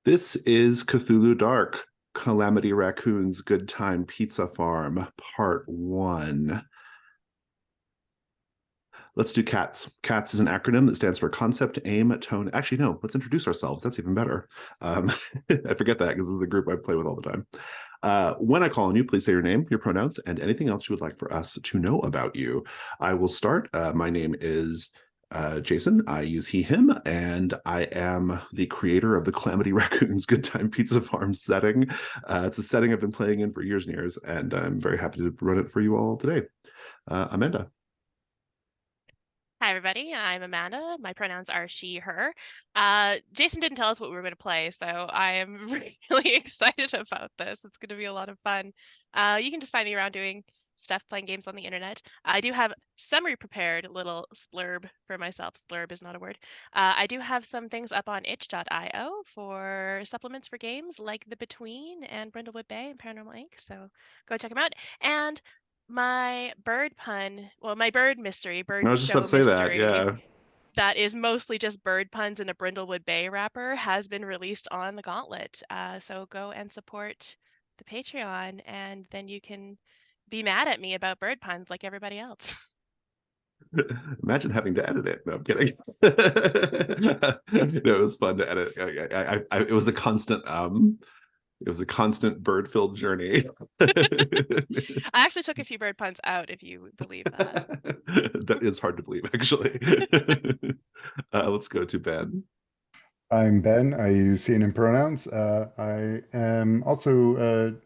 This is Cthulhu Dark, Calamity Raccoon's Good Time Pizza Farm, Part 1. Let's do CATS. CATS is an acronym that stands for Concept, Aim, Tone. Actually, no, let's introduce ourselves. That's even better. I forget that because this is the group I play with all the time. When I call on you, please say your name, your pronouns, and anything else you would like for us to know about you. I will start. My name is Jason. I use he, him, and I am the creator of the Calamity Raccoon's Good Time Pizza Farm setting. It's a setting I've been playing in for years and years, and I'm very happy to run it for you all today. Amanda. Hi, everybody. I'm Amanda. My pronouns are she, her. Jason didn't tell us what we were going to play, so I am really excited about this. It's going to be a lot of fun. You can just find me around doing stuff, playing games on the internet. I do have summary-prepared little splurb for myself. Splurb is not a word. I do have some things up on itch.io for supplements for games like The Between and Brindlewood Bay and Paranormal Inc., so go check them out. And my bird pun, well, my bird mystery, I bird was just about show to say that. mystery, Yeah. that is mostly just bird puns in a Brindlewood Bay wrapper, has been released on the Gauntlet. So go and support the Patreon, and then you can be mad at me about bird puns like everybody else. Imagine having to edit it. No, I'm kidding. No, it was fun to edit. It was a constant. It was a constant bird-filled journey. I actually took a few bird puns out, if you believe that. That is hard to believe, actually. Let's go to Ben. I'm Ben. I use he and him pronouns. I am also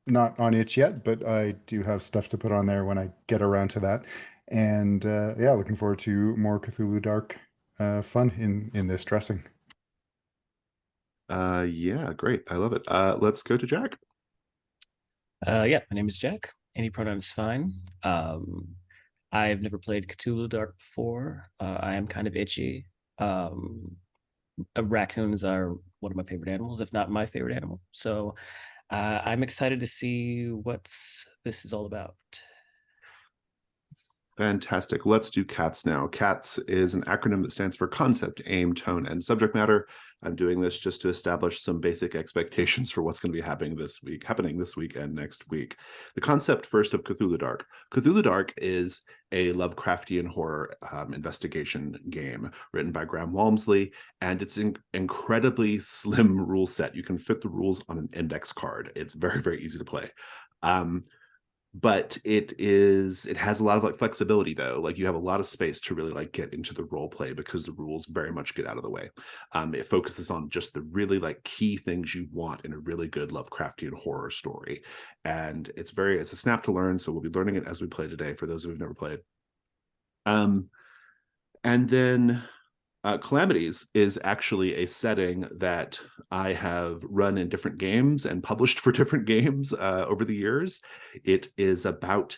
not on itch yet, but I do have stuff to put on there when I get around to that. And yeah, looking forward to more Cthulhu Dark fun in this dressing. Yeah, great. I love it. Let's go to Jack. Yeah, my name is Jack. Any pronoun is fine. I've never played Cthulhu Dark before. I am kind of itchy. Raccoons are one of my favorite animals, if not my favorite animal. So I'm excited to see what this is all about. Fantastic. Let's do CATS now. CATS is an acronym that stands for Concept, Aim, Tone, and Subject Matter. I'm doing this just to establish some basic expectations for what's going to be happening this week and next week. The concept first of Cthulhu Dark. Cthulhu Dark is a Lovecraftian horror investigation game written by Graham Walmsley, and it's an incredibly slim rule set. You can fit the rules on an index card. It's very, very easy to play. But it has a lot of like flexibility, though. Like you have a lot of space to really like get into the role play because the rules very much get out of the way. It focuses on just the really like key things you want in a really good Lovecraftian horror story, and it's a snap to learn, so we'll be learning it as we play today for those who've never played. And then Calamities is actually a setting that I have run in different games and published for different games over the years. It is about,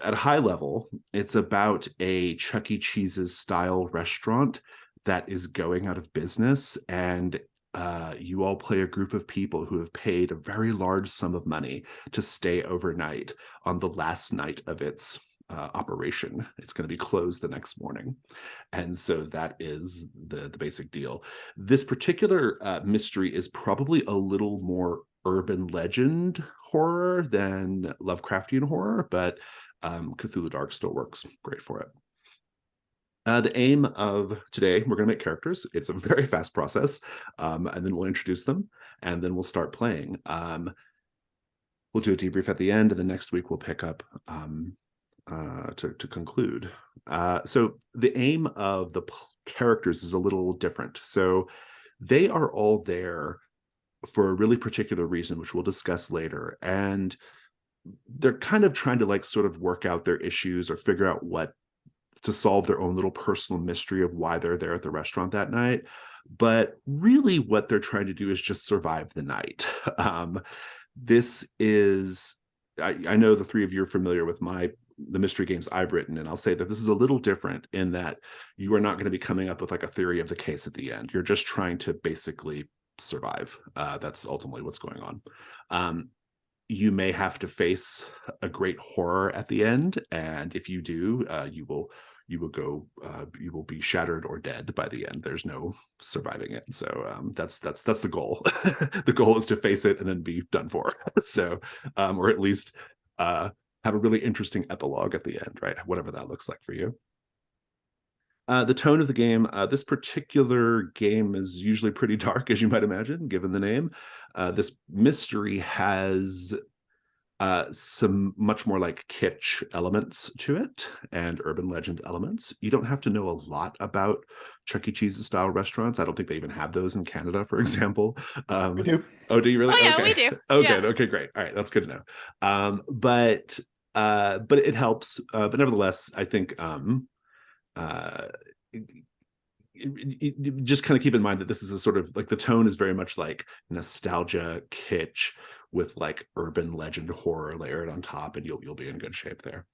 at a high level, it's about a Chuck E. Cheese's style restaurant that is going out of business, and you all play a group of people who have paid a very large sum of money to stay overnight on the last night of its operation. It's going to be closed the next morning. And so that is the basic deal. This particular mystery is probably a little more urban legend horror than Lovecraftian horror, but Cthulhu Dark still works great for it. The aim of today, we're going to make characters. It's a very fast process, and then we'll introduce them, and then we'll start playing. We'll do a debrief at the end, and then next week we'll pick up to conclude. So the aim of the characters is a little different. So they are all there for a really particular reason, which we'll discuss later. And they're kind of trying to like sort of work out their issues or figure out what to solve their own little personal mystery of why they're there at the restaurant that night. But really what they're trying to do is just survive the night. This is, I know the three of you are familiar with the mystery games I've written, and I'll say that this is a little different in that you are not going to be coming up with like a theory of the case at the end. You're just trying to basically survive. That's ultimately what's going on. You may have to face a great horror at the end, and if you do, you you will be shattered or dead by the end. There's no surviving it. So that's the goal. The goal is to face it and then be done for. So or at least have a really interesting epilogue at the end, right? Whatever that looks like for you. The tone of the game, this particular game is usually pretty dark, as you might imagine, given the name. This mystery has some much more like kitsch elements to it and urban legend elements. You don't have to know a lot about Chuck E. Cheese style restaurants. I don't think they even have those in Canada, for example. We do. Oh, do you really? Oh yeah, okay. we do. Oh, Yeah. good. Okay, great. All right, that's good to know. But it helps. But nevertheless, I think just kind of keep in mind that this is a sort of like the tone is very much like nostalgia kitsch with like urban legend horror layered on top, and you'll be in good shape there.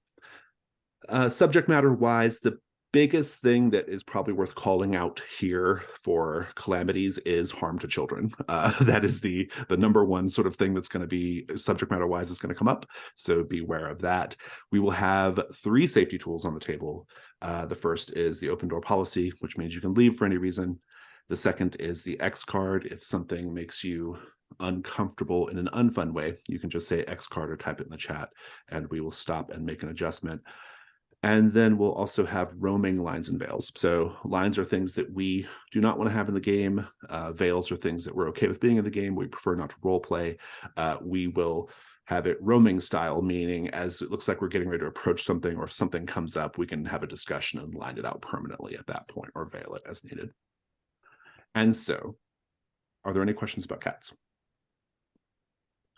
Subject matter wise, the biggest thing that is probably worth calling out here for Calamities is harm to children. That is the number one sort of thing that's going to be subject matter wise is going to come up. So beware of that. We will have 3 safety tools on the table. The first is the open door policy, which means you can leave for any reason. The second is the X card. If something makes you uncomfortable in an unfun way, you can just say X card or type it in the chat, and we will stop and make an adjustment. And then we'll also have roaming lines and veils. So lines are things that we do not want to have in the game. Veils are things that we're okay with being in the game. We prefer not to role play. We will have it roaming style, meaning as it looks like we're getting ready to approach something, or if something comes up, we can have a discussion and line it out permanently at that point, or veil it as needed. And so, are there any questions about cats?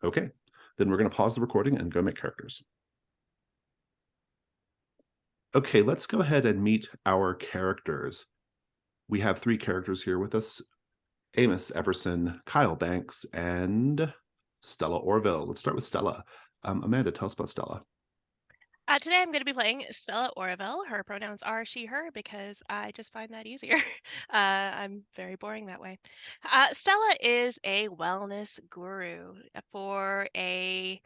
Okay, then we're going to pause the recording and go make characters. Okay, let's go ahead and meet our characters. We have 3 characters here with us: Amos Everson, Kyle Banks, and Stella Orville. Let's start with Stella. Amanda, tell us about Stella. Today I'm going to be playing Stella Orville. Her pronouns are she, her, because I just find that easier. I'm very boring that way. Stella is a wellness guru for a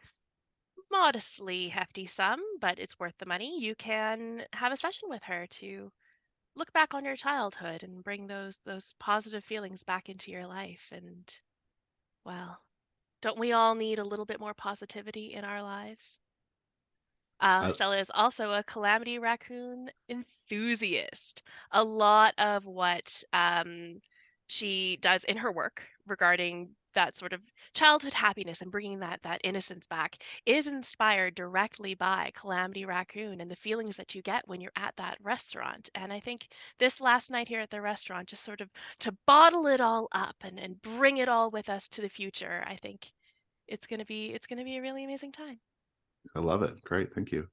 modestly hefty sum, but it's worth the money. You can have a session with her to look back on your childhood and bring those positive feelings back into your life. And well, don't we all need a little bit more positivity in our lives? Stella is also a Calamity Raccoon enthusiast. A lot of what she does in her work regarding that sort of childhood happiness and bringing that innocence back is inspired directly by Calamity Raccoon and the feelings that you get when you're at that restaurant. And I think this last night here at the restaurant, just sort of to bottle it all up and bring it all with us to the future, I think it's gonna be a really amazing time. I love it. Great, thank you.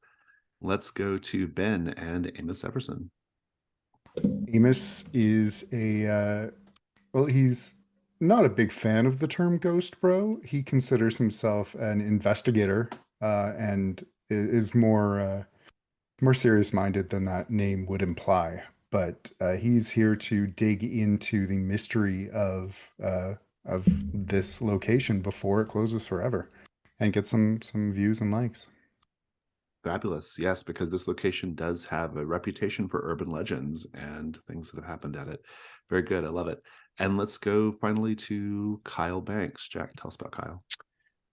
Let's go to Ben and Amos Everson. Amos is well, he's not a big fan of the term ghost bro. He considers himself an investigator and is more serious-minded than that name would imply. But he's here to dig into the mystery of this location before it closes forever, and get some views and likes. Fabulous. Yes, because this location does have a reputation for urban legends and things that have happened at it. Very good. I love it. And let's go finally to Kyle Banks. Jack, tell us about Kyle.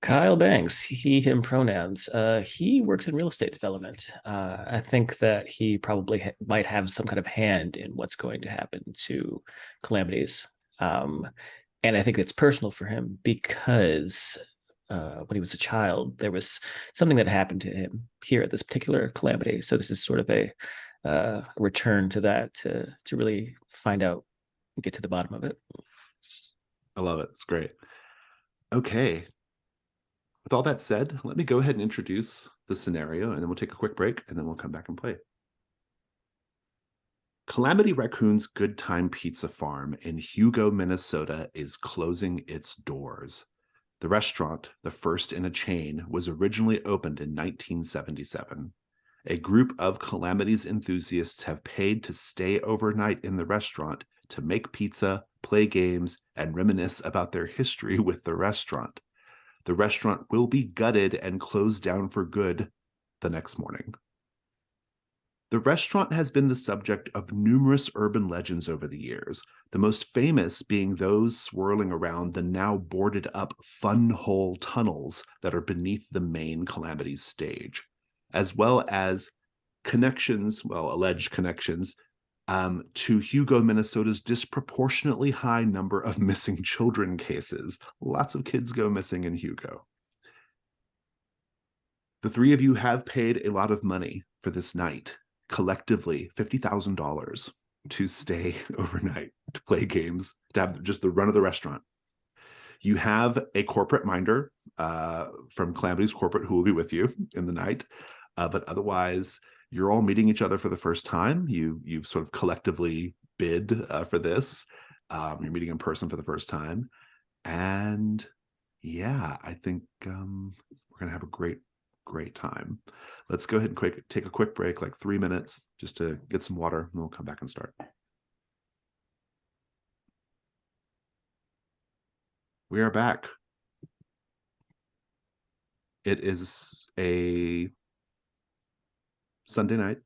Kyle Banks, he, him pronouns. He works in real estate development. I think that he probably might have some kind of hand in what's going to happen to Calamities. And I think it's personal for him because when he was a child, there was something that happened to him here at this particular Calamity. So this is sort of a return to that to really find out and get to the bottom of it. I love it. It's great. Okay. With all that said, let me go ahead and introduce the scenario, and then we'll take a quick break, and then we'll come back and play. Calamity Raccoon's Good Time Pizza Farm in Hugo, Minnesota is closing its doors. The restaurant, the first in a chain, was originally opened in 1977. A group of Calamity's enthusiasts have paid to stay overnight in the restaurant to make pizza, play games, and reminisce about their history with the restaurant. The restaurant will be gutted and closed down for good the next morning. The restaurant has been the subject of numerous urban legends over the years, the most famous being those swirling around the now boarded up fun hole tunnels that are beneath the main Calamities stage, as well as connections, well, alleged connections, to Hugo, Minnesota's disproportionately high number of missing children cases. Lots of kids go missing in Hugo. The three of you have paid a lot of money for this night, collectively $50,000 to stay overnight, to play games, to have just the run of the restaurant. You have a corporate minder from Calamity's corporate who will be with you in the night, but otherwise, you're all meeting each other for the first time. You've sort of collectively bid for this. You're meeting in person for the first time, and yeah, I think we're gonna have a great time. Let's go ahead and take a quick break, like 3 minutes, just to get some water, and we'll come back and start. We are back. It is a Sunday night.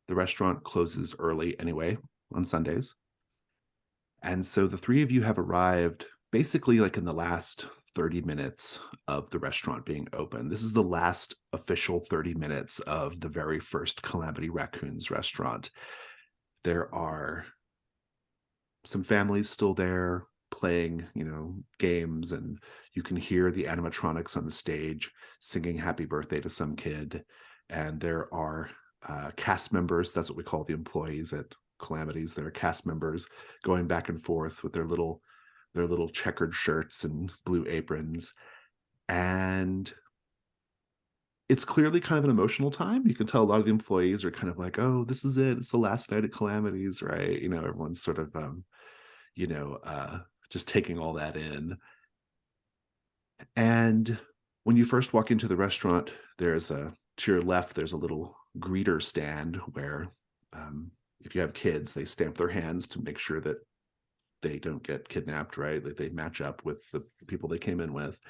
The restaurant closes early anyway on Sundays. And so the three of you have arrived basically like in the last 30 minutes of the restaurant being open. This is the last official 30 minutes of the very first Calamity Raccoon's restaurant. There are some families still there playing, games, and you can hear the animatronics on the stage singing happy birthday to some kid. And there are cast members, that's what we call the employees at Calamities. There are cast members going back and forth with their little checkered shirts and blue aprons. And it's clearly kind of an emotional time. You can tell a lot of the employees are kind of like, oh, this is it. It's the last night at Calamities, right? Everyone's sort of, just taking all that in. And when you first walk into the restaurant, to your left, there's a little greeter stand where if you have kids, they stamp their hands to make sure that they don't get kidnapped, right? That they match up with the people they came in with.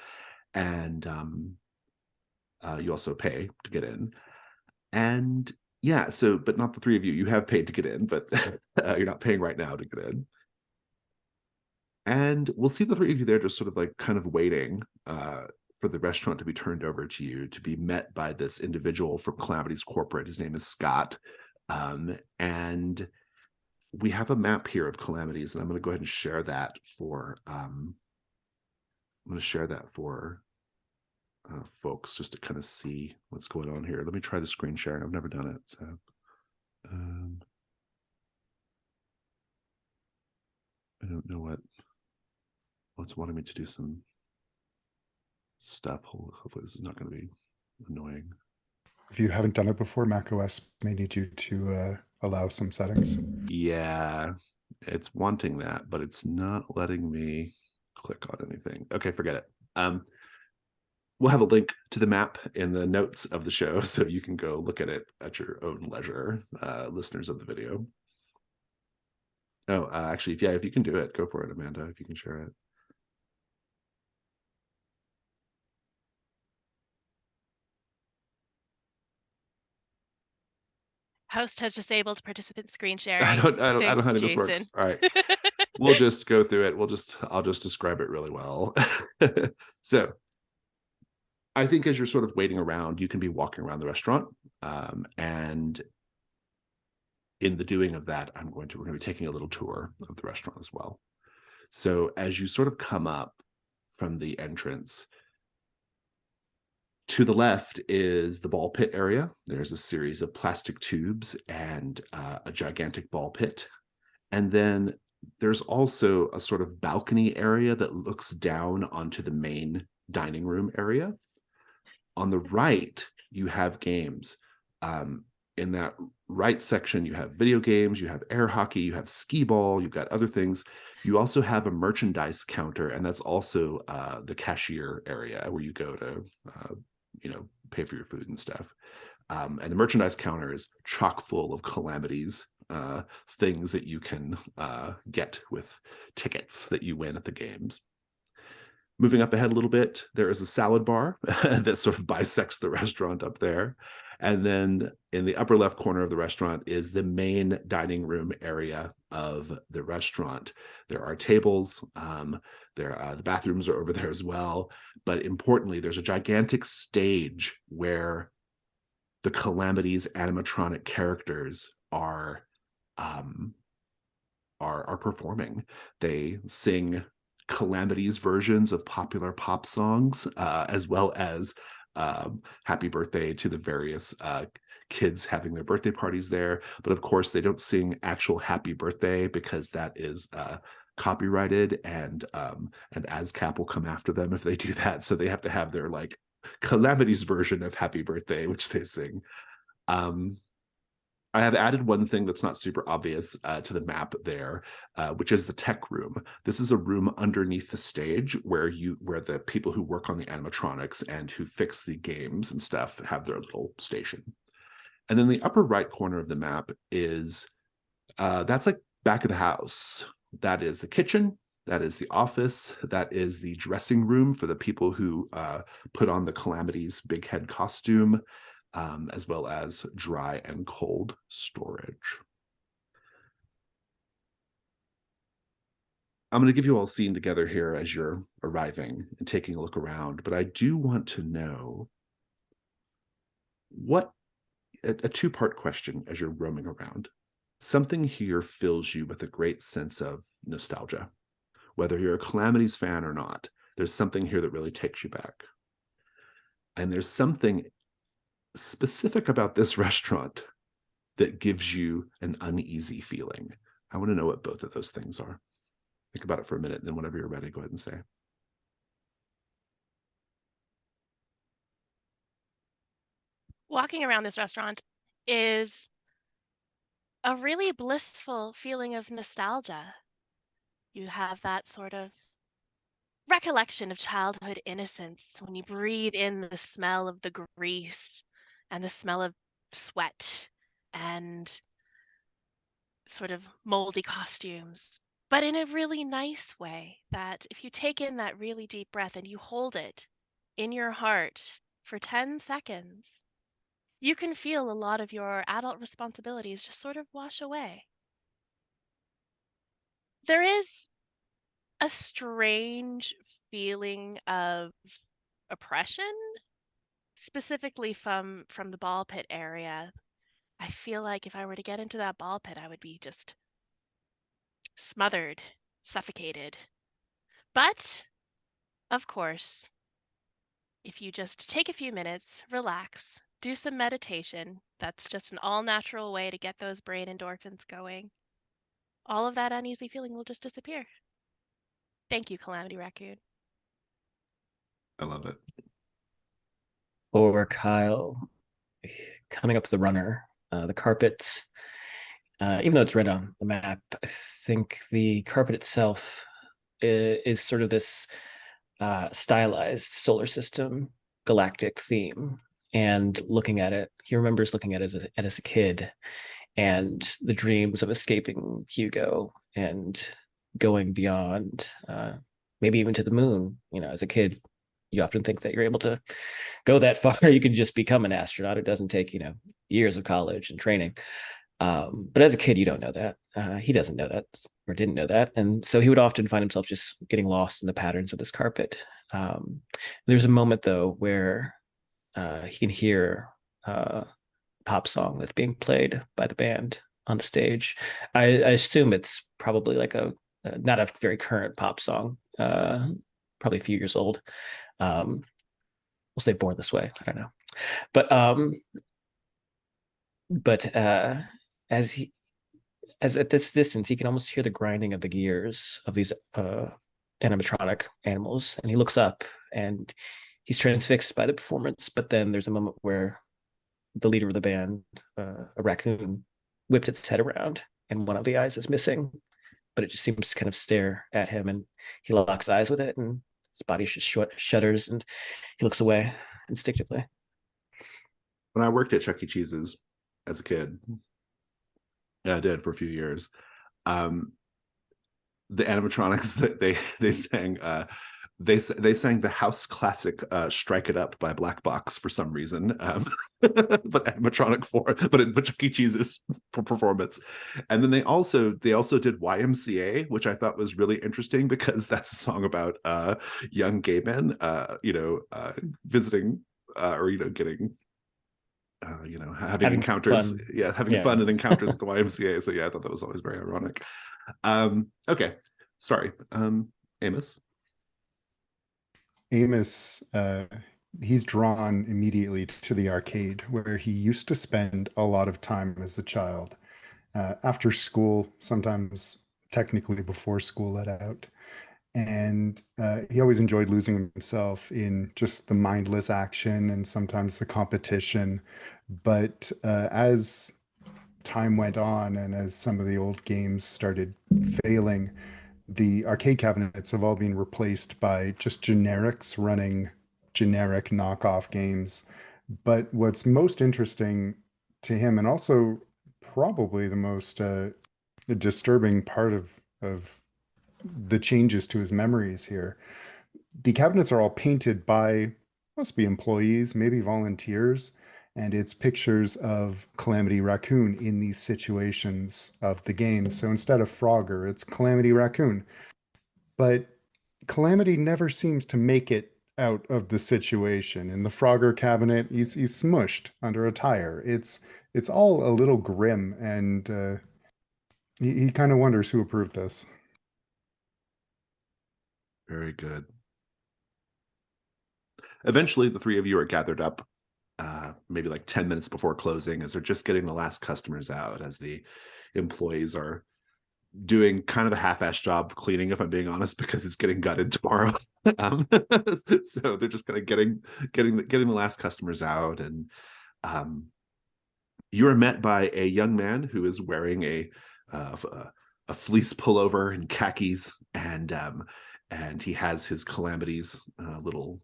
And you also pay to get in. And yeah, but not the three of you. You have paid to get in, but you're not paying right now to get in. And we'll see the three of you there just sort of like kind of waiting for the restaurant to be turned over to you, to be met by this individual from Calamity's corporate. His name is Scott. And we have a map here of Calamities, and I'm going to go ahead and share that for folks just to kind of see what's going on here. Let me try the screen sharing. I've never done it, so I don't know what's wanting me to do some stuff. Hopefully this is not going to be annoying. If you haven't done it before, macOS may need you to allow some settings. Yeah, it's wanting that, but it's not letting me click on anything. Okay, forget it. We'll have a link to the map in the notes of the show, so you can go look at it at your own leisure, listeners of the video. Oh, actually, if you can do it, go for it, Amanda, if you can share it. Host has disabled participant screen sharing. I don't know Thanks, how this Jason. works. All right. We'll just go through it. I'll just describe it really well. So I think as you're sort of waiting around, you can be walking around the restaurant. And in the doing of that, we're going to be taking a little tour of the restaurant as well. So as you sort of come up from the entrance, to the left is the ball pit area. There's a series of plastic tubes and a gigantic ball pit. And then there's also a sort of balcony area that looks down onto the main dining room area. On the right, you have games. In that right section, you have video games, you have air hockey, you have skee ball, you've got other things. You also have a merchandise counter, and that's also the cashier area where you go to pay for your food and stuff. And the merchandise counter is chock full of Calamities, things that you can get with tickets that you win at the games. Moving up ahead a little bit, there is a salad bar that sort of bisects the restaurant up there. And then in the upper left corner of the restaurant is the main dining room area of the restaurant. There are tables. The bathrooms are over there as well. But importantly, there's a gigantic stage where the Calamity's animatronic characters are performing. They sing Calamity's versions of popular pop songs, as well as happy birthday to the various kids having their birthday parties there. But of course, they don't sing actual happy birthday because that is copyrighted, and ASCAP will come after them if they do that. So they have to have their like Calamity's version of happy birthday, which they sing. I have added one thing that's not super obvious to the map there, which is the tech room. This is a room underneath the stage where the people who work on the animatronics and who fix the games and stuff have their little station. And then the upper right corner of the map is that's like back of the house. That is the kitchen. That is the office. That is the dressing room for the people who put on the Calamity's big head costume. As well as dry and cold storage. I'm going to give you all a scene together here as you're arriving and taking a look around, but I do want to know a two-part question as you're roaming around. Something here fills you with a great sense of nostalgia. Whether you're a Calamity's fan or not, there's something here that really takes you back. And there's something specific about this restaurant that gives you an uneasy feeling. I want to know what both of those things are. Think about it for a minute, and then whenever you're ready, go ahead and say. Walking around this restaurant is a really blissful feeling of nostalgia. You have that sort of recollection of childhood innocence when you breathe in the smell of the grease and the smell of sweat and sort of moldy costumes, but in a really nice way, that if you take in that really deep breath and you hold it in your heart for 10 seconds, you can feel a lot of your adult responsibilities just sort of wash away. There is a strange feeling of oppression, specifically from the ball pit area. I feel like if I were to get into that ball pit, I would be just smothered, suffocated. But, of course, if you just take a few minutes, relax, do some meditation, that's just an all-natural way to get those brain endorphins going, all of that uneasy feeling will just disappear. Thank you, Calamity Raccoon. I love it. Or Kyle, coming up to the runner, the carpet, even though it's red on the map, I think the carpet itself is sort of this stylized solar system galactic theme. And looking at it, he remembers looking at it as a kid, and the dreams of escaping Hugo and going beyond, maybe even to the moon. You know, as a kid, you often think that you're able to go that far. You can just become an astronaut. It doesn't take, years of college and training. But as a kid, you don't know that. He doesn't know that, or didn't know that. And so he would often find himself just getting lost in the patterns of this carpet. There's a moment, though, where he can hear a pop song that's being played by the band on the stage. I assume it's probably like not a very current pop song, probably a few years old. We'll say Born This Way. I don't know. But as at this distance, he can almost hear the grinding of the gears of these animatronic animals. And he looks up and he's transfixed by the performance. But then there's a moment where the leader of the band, a raccoon, whipped its head around and one of the eyes is missing. But it just seems to kind of stare at him, and he locks eyes with it, and his body just shudders, and he looks away instinctively. When I worked at Chuck E. Cheese's as a kid, I did for a few years. The animatronics that they sang they sang the house classic "Strike It Up" by Black Box for some reason, but animatronic but Chuck E. Cheese's performance, and then they also did YMCA, which I thought was really interesting because that's a song about young gay men, visiting or getting. Having Having encounters, fun. having Yeah. fun and encounters at the YMCA. So yeah, I thought that was always very ironic. Okay, sorry, Amos. Amos, he's drawn immediately to the arcade where he used to spend a lot of time as a child, after school, sometimes technically before school let out. And he always enjoyed losing himself in just the mindless action and sometimes the competition. But as time went on and as some of the old games started failing, the arcade cabinets have all been replaced by just generics running generic knockoff games. But what's most interesting to him, and also probably the most disturbing part of the changes to his memories here, the cabinets are all painted by, must be employees, maybe volunteers, and it's pictures of Calamity Raccoon in these situations of the game. So instead of Frogger, it's Calamity Raccoon. But Calamity never seems to make it out of the situation. In the Frogger cabinet, he's smushed under a tire. It's all a little grim, and he kind of wonders who approved this. Very good. Eventually, the three of you are gathered up, maybe like 10 minutes before closing, as they're just getting the last customers out, as the employees are doing kind of a half-assed job cleaning, if I'm being honest, because it's getting gutted tomorrow. So they're just kind of getting the last customers out, and you are met by a young man who is wearing a fleece pullover and khakis, and he has his Calamities little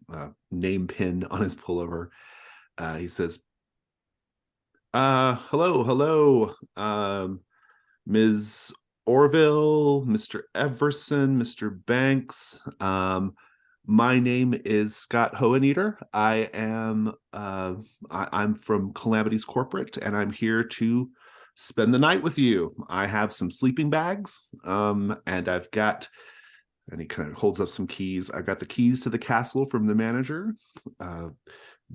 name pin on his pullover. He says, hello, Ms. Orville, Mr. Everson, Mr. Banks. My name is Scott Hoheneater. I'm from Calamities Corporate, and I'm here to spend the night with you. I have some sleeping bags, and I've got, and he kind of holds up some keys. I've got the keys to the castle from the manager.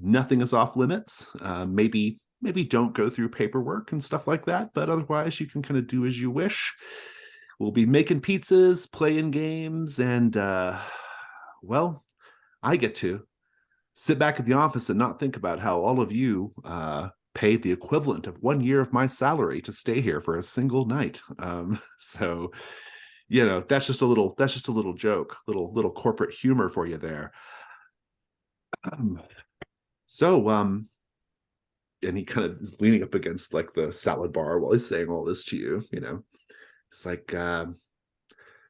Nothing is off limits. Maybe don't go through paperwork and stuff like that, but otherwise you can kind of do as you wish. We'll be making pizzas, playing games, and well, I get to sit back at the office and not think about how all of you paid the equivalent of 1 year of my salary to stay here for a single night. So that's just a little joke, little corporate humor for you there. And he kind of is leaning up against like the salad bar while he's saying all this to you. It's like,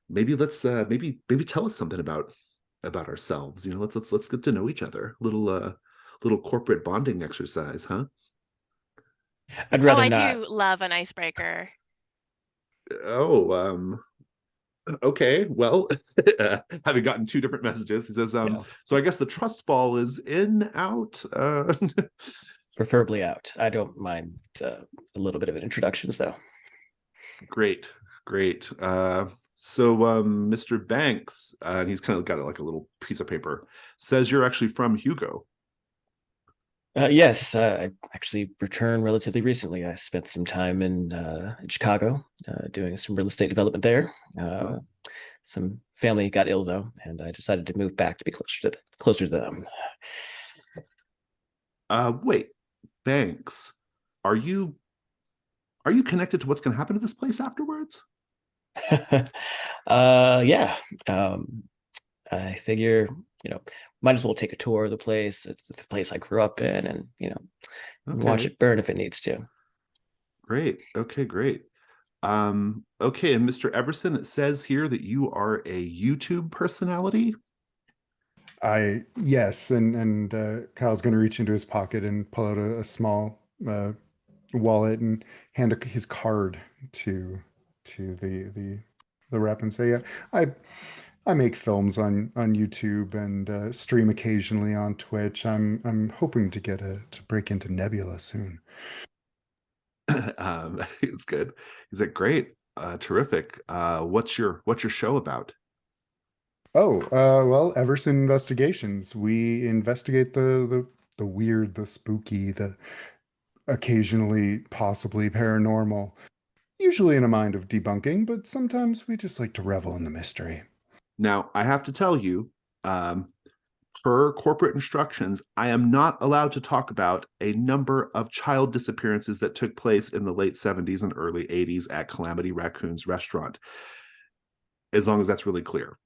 maybe let's maybe tell us something about ourselves. Let's get to know each other. Little corporate bonding exercise, huh? I'd Oh, rather I not. do love an icebreaker. Oh, okay. Well, having gotten two different messages, he says, Yeah, so I guess the trust fall is in, out. preferably out. I don't mind a little bit of an introductions though. Great. So Mr. Banks, and he's kind of got like a little piece of paper, says you're actually from Hugo. Yes, I actually returned relatively recently. I spent some time in Chicago doing some real estate development there. Some family got ill though, and I decided to move back to be closer to them. Wait, Banks, are you connected to what's going to happen to this place afterwards? Yeah. I figure, might as well take a tour of the place. It's the place I grew up in, and watch Okay, it burn if it needs to. great. Okay, great. Okay, and Mr. Everson, it says here that you are a YouTube personality. Yes, and Kyle's going to reach into his pocket and pull out a small wallet and hand his card to the rep and say, yeah, I make films on YouTube and stream occasionally on Twitch. I'm hoping to to break into Nebula soon. It's good. He's like, great, terrific. What's your show about? Oh, well, Everson Investigations. We investigate the weird, the spooky, the occasionally possibly paranormal. Usually in a mind of debunking, but sometimes we just like to revel in the mystery. Now, I have to tell you, per corporate instructions, I am not allowed to talk about a number of child disappearances that took place in the late 70s and early 80s at Calamity Raccoon's restaurant, as long as that's really clear.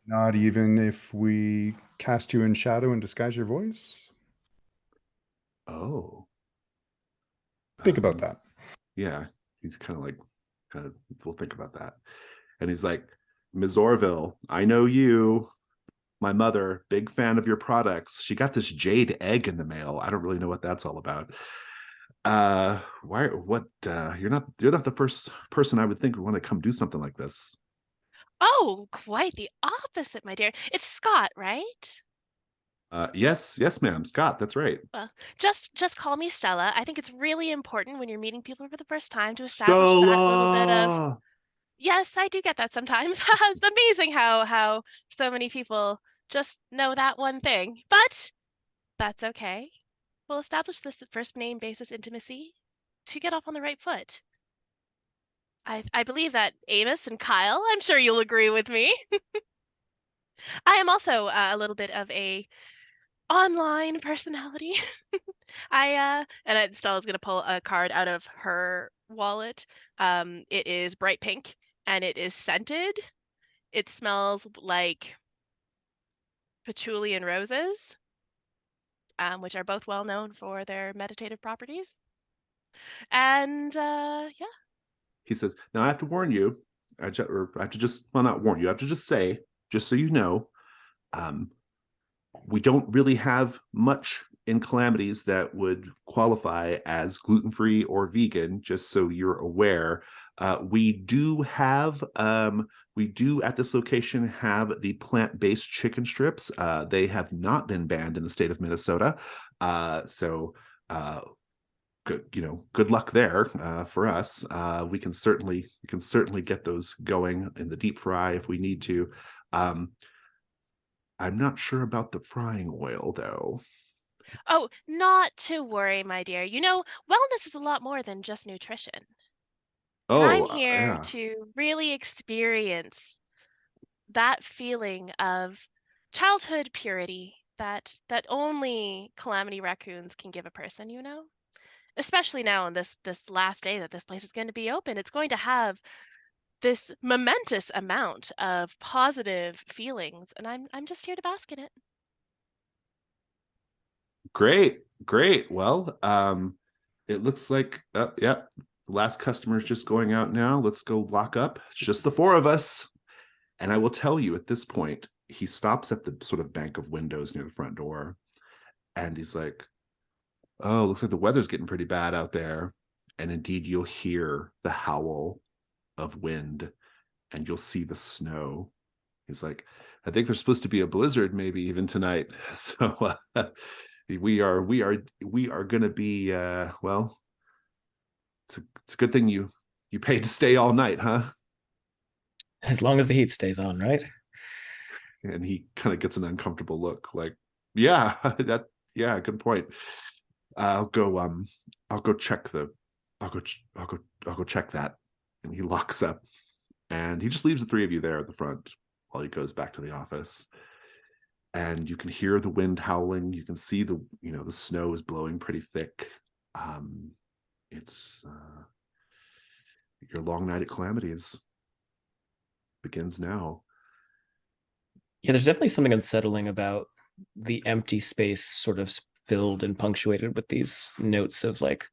Not even if we cast you in shadow and disguise your voice? Oh. Think about that. Yeah, he's kind of, we'll think about that. And he's like, Ms. Orville, I know you. My mother, big fan of your products. She got this jade egg in the mail. I don't really know what that's all about. You're not the first person I would think would want to come do something like this. Oh, quite the opposite, my dear. It's Scott, right? Yes, ma'am. Scott, that's right. Well, just call me Stella. I think it's really important when you're meeting people for the first time to establish that little bit of, Stella. yes, I do get that sometimes. It's amazing how so many people just know that one thing. But that's okay. We'll establish this first name basis intimacy to get off on the right foot. I believe that Amos and Kyle, I'm sure you'll agree with me. I am also a little bit of a online personality. Stella's gonna pull a card out of her wallet. It is bright pink and it is scented. It smells like patchouli and roses, which are both well known for their meditative properties. And yeah. He says, now I have to warn you. I have to just, well, not warn you. I have to just say, just so you know, we don't really have much in Calamities that would qualify as gluten-free or vegan, just so you're aware. We do at this location have the plant-based chicken strips. They have not been banned in the state of Minnesota. Good luck there for us. We can certainly get those going in the deep fry if we need to. I'm not sure about the frying oil, though. Oh, not to worry, my dear. Wellness is a lot more than just nutrition. And I'm Oh, here yeah. to really experience that feeling of childhood purity that only Calamity Raccoons can give a person. Especially now on this last day that this place is going to be open. It's going to have this momentous amount of positive feelings, and I'm just here to bask in it. Great. Well, it looks like, yeah, the last customer is just going out now. Let's go lock up. It's just the four of us. And I will tell you at this point, he stops at the sort of bank of windows near the front door. And he's like, oh, looks like the weather's getting pretty bad out there. And indeed, you'll hear the howl of wind and you'll see the snow. He's like, I think there's supposed to be a blizzard maybe even tonight. So we are going to be, well, it's a good thing you paid to stay all night, huh? As long as the heat stays on, right? And he kind of gets an uncomfortable look like, yeah, good point. I'll go check that. And he locks up and he just leaves the three of you there at the front while he goes back to the office. And you can hear the wind howling. You can see the snow is blowing pretty thick. It's your long night at Calamities begins now. Yeah, there's definitely something unsettling about the empty space sort of filled and punctuated with these notes of like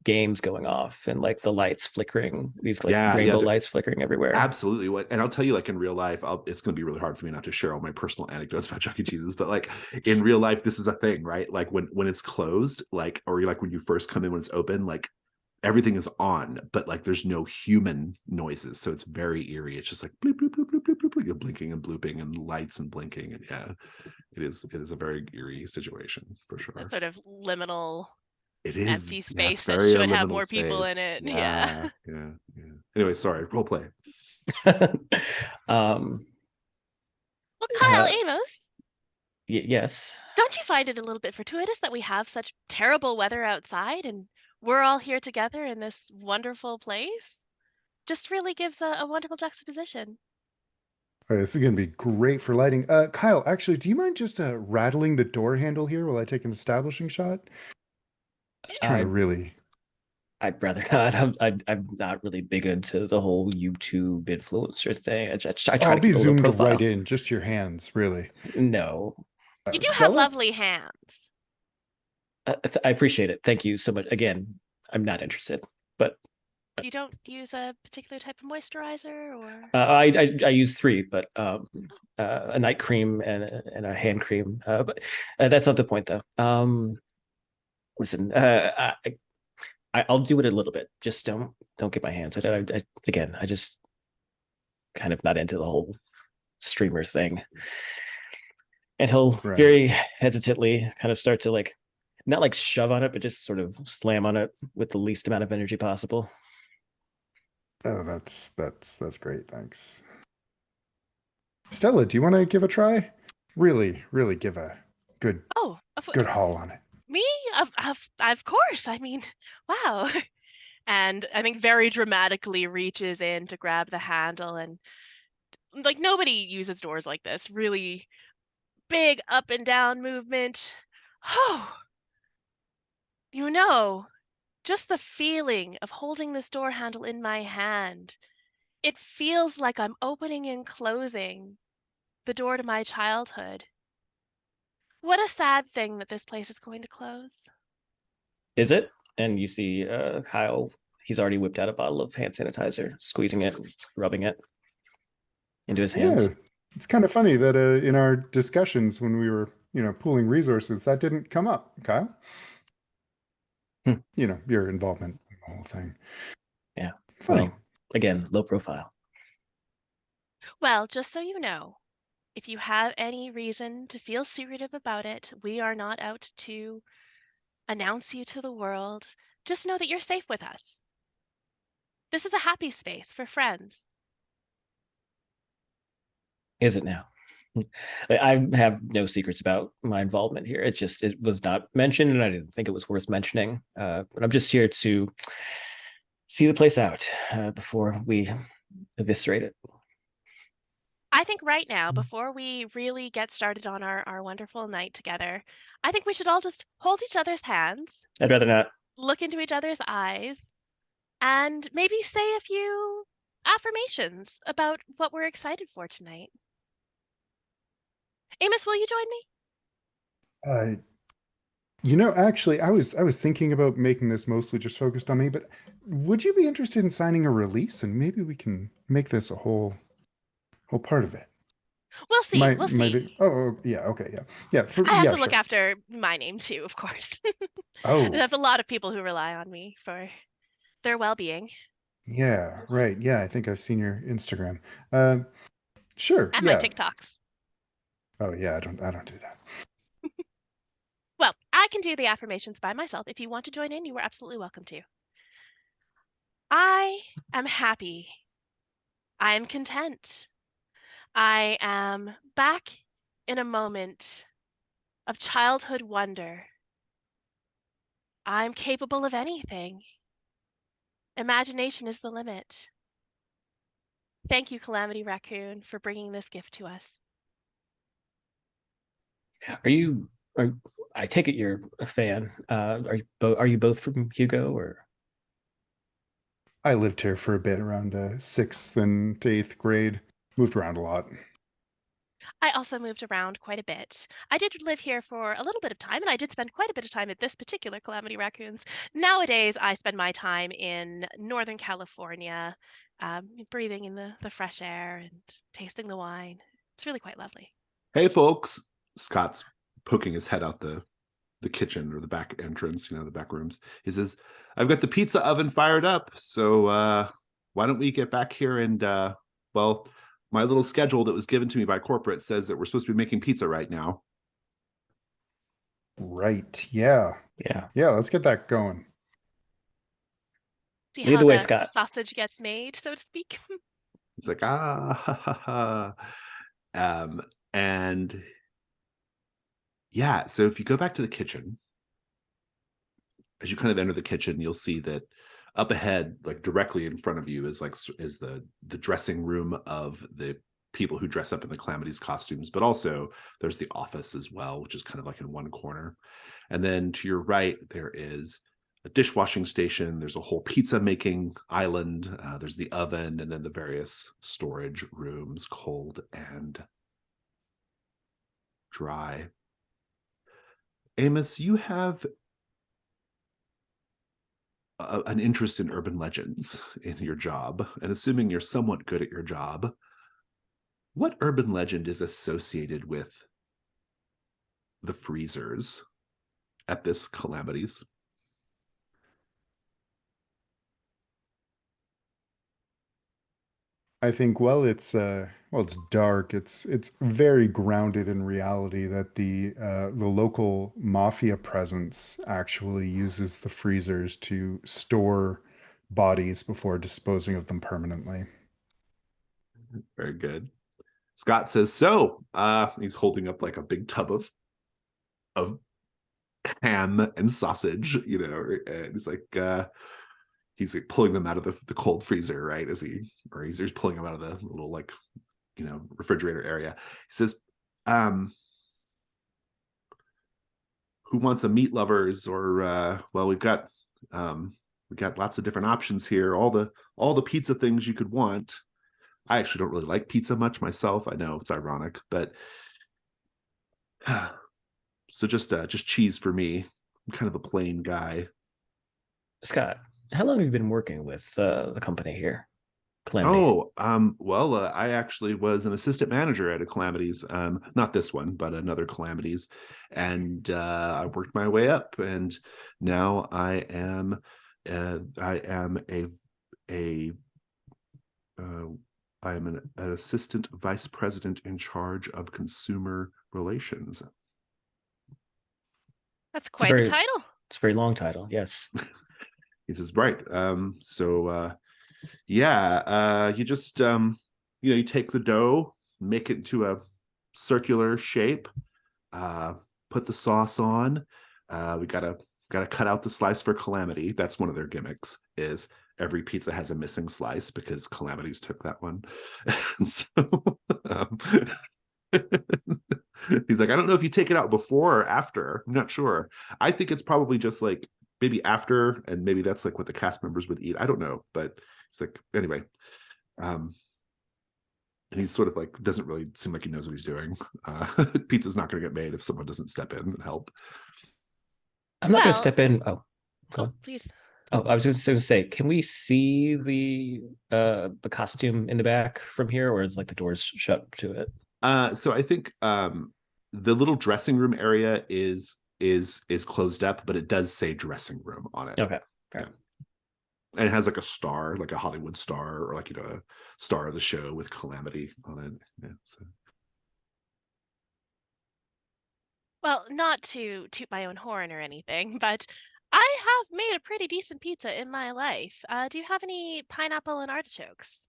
games going off and like the lights flickering, these like rainbow lights flickering everywhere. Absolutely. And I'll tell you, like in real life, it's going to be really hard for me not to share all my personal anecdotes about Chuck E. Cheese's, but like in real life, this is a thing, right? Like when it's closed, like, or like when you first come in, when it's open, like everything is on, but like there's no human noises, so it's very eerie. It's just like bloop, bloop, bloop, bloop, bloop, bloop, bloop, you're blinking and blooping and lights and blinking, and yeah, it is a very eerie situation for That sure. sort of liminal It empty is, yeah, it's space that very a should have liminal more people in space. it. Yeah, yeah, yeah. Anyway, sorry, role play. um, Well, Kyle, uh, Amos, yes. don't you find it a little bit fortuitous that we have such terrible weather outside and we're all here together in this wonderful place? Just really gives a wonderful juxtaposition. All right, this is going to be great for lighting. Kyle, actually, do you mind just rattling the door handle here while I take an establishing shot? Just trying to really. I'd rather not. I'm not really big into the whole YouTube influencer thing. I try I'll to be keep a low zoomed profile. right in, just your hands, really. No, You do have Stella? lovely hands. I appreciate it. Thank you so much. Again, I'm not interested, but You don't use a particular type of moisturizer, or? I use three, but a night cream and a hand cream. But that's not the point, though. Listen, I'll do it a little bit. Just don't get my hands. Again, I just kind of not into the whole streamer thing. And he'll Right. very hesitantly kind of start to like, not like shove on it, but just sort of slam on it with the least amount of energy possible. Oh, that's great. Thanks. Stella, do you want to give a try? Really, really give a good Oh, good haul on it. me? Of course. I mean, wow. And I think very dramatically reaches in to grab the handle, and like nobody uses doors like this. Really big up and down movement. Oh, you know, just the feeling of holding this door handle in my hand. It feels like I'm opening and closing the door to my childhood. What a sad thing that this place is going to close. Is it? And you see Kyle, he's already whipped out a bottle of hand sanitizer, squeezing it, rubbing it into his hands. Yeah, it's kind of funny that in our discussions when we were, pooling resources, that didn't come up, Kyle. Your involvement in the whole thing. Yeah. Funny. Well, again, low profile. Well, just so you know, if you have any reason to feel secretive about it, we are not out to announce you to the world. Just know that you're safe with us. This is a happy space for friends. Is it now? I have no secrets about my involvement here. It was not mentioned, and I didn't think it was worth mentioning. But I'm just here to see the place out before we eviscerate it. I think right now, before we really get started on our wonderful night together, I think we should all just hold each other's hands, I'd rather not. look into each other's eyes, and maybe say a few affirmations about what we're excited for tonight. Amos, will you join me? Actually, I was thinking about making this mostly just focused on me, but would you be interested in signing a release, and maybe we can make this a whole part of it? We'll see. We'll see. Yeah, okay, yeah, I have to sure. look after my name too, of course. Oh, There's a lot of people who rely on me for their well-being. yeah, right. Yeah, I think I've seen your Instagram. Sure, And my yeah. TikToks. Oh, yeah, I don't do that. Well, I can do the affirmations by myself. If you want to join in, you are absolutely welcome to. I am happy. I am content. I am back in a moment of childhood wonder. I'm capable of anything. Imagination is the limit. Thank you, Calamity Raccoon, for bringing this gift to us. I take it you're a fan. Are you both from Hugo, or? I lived here for a bit around 6th and 8th grade. Moved around a lot. I also moved around quite a bit. I did live here for a little bit of time, and I did spend quite a bit of time at this particular Calamity Raccoons. Nowadays, I spend my time in Northern California, breathing in the fresh air and tasting the wine. It's really quite lovely. Hey, folks. Scott's poking his head out the the kitchen or the back entrance, the back rooms. He says, "I've got the pizza oven fired up, so why don't we get back here and well, my little schedule that was given to me by corporate says that we're supposed to be making pizza right now." Right. Yeah. Yeah. Yeah. Let's get that going. See Lead how the way, the Scott. sausage gets made, so to speak. It's like, ha, ha, ha. And yeah, so if you go back to the kitchen, as you kind of enter the kitchen, you'll see that up ahead, like directly in front of you, is the dressing room of the people who dress up in the Calamities costumes, but also there's the office as well, which is kind of like in one corner. And then to your right, there is a dishwashing station. There's a whole pizza making island. There's the oven, and then the various storage rooms, cold and dry. Amos, you have an interest in urban legends in your job, and assuming you're somewhat good at your job, what urban legend is associated with the freezers at this Calamities? I think it's dark. It's very grounded in reality that the local mafia presence actually uses the freezers to store bodies before disposing of them permanently. Very good. Scott says, so he's holding up like a big tub of ham and sausage, and he's like pulling them out of the cold freezer, right? He's pulling them out of the little like, refrigerator area. He says, who wants a meat lovers? Or well, we've got lots of different options here. All the pizza things you could want. I actually don't really like pizza much myself. I know it's ironic, but so just cheese for me. I'm kind of a plain guy. Scott, how long have you been working with the company here, Calamity? Oh, well, I actually was an assistant manager at a Calamities, not this one, but another Calamities, and I worked my way up, and now I am an assistant vice president in charge of consumer relations. That's quite the title. It's a very long title, yes. He says, right. You just you take the dough, make it into a circular shape, put the sauce on. We gotta cut out the slice for Calamity. That's one of their gimmicks, is every pizza has a missing slice because Calamities took that one. And so he's like, I don't know if you take it out before or after. I'm not sure. I think it's probably just like maybe after, and maybe that's like what the cast members would eat. I don't know, but it's like, anyway. And he's sort of like, doesn't really seem like he knows what he's doing. Pizza's not going to get made if someone doesn't step in and help. I'm not going to step in. Oh, go on. Please. Oh, I was just going to say, can we see the costume in the back from here, or is like the doors shut to it? So I think the little dressing room area is closed up, but it does say dressing room on it. Okay. Yeah. And it has like a star, like a Hollywood star, or like a star of the show with Calamity on it. Yeah, so. Well, not to toot my own horn or anything, but I have made a pretty decent pizza in my life. Do you have any pineapple and artichokes?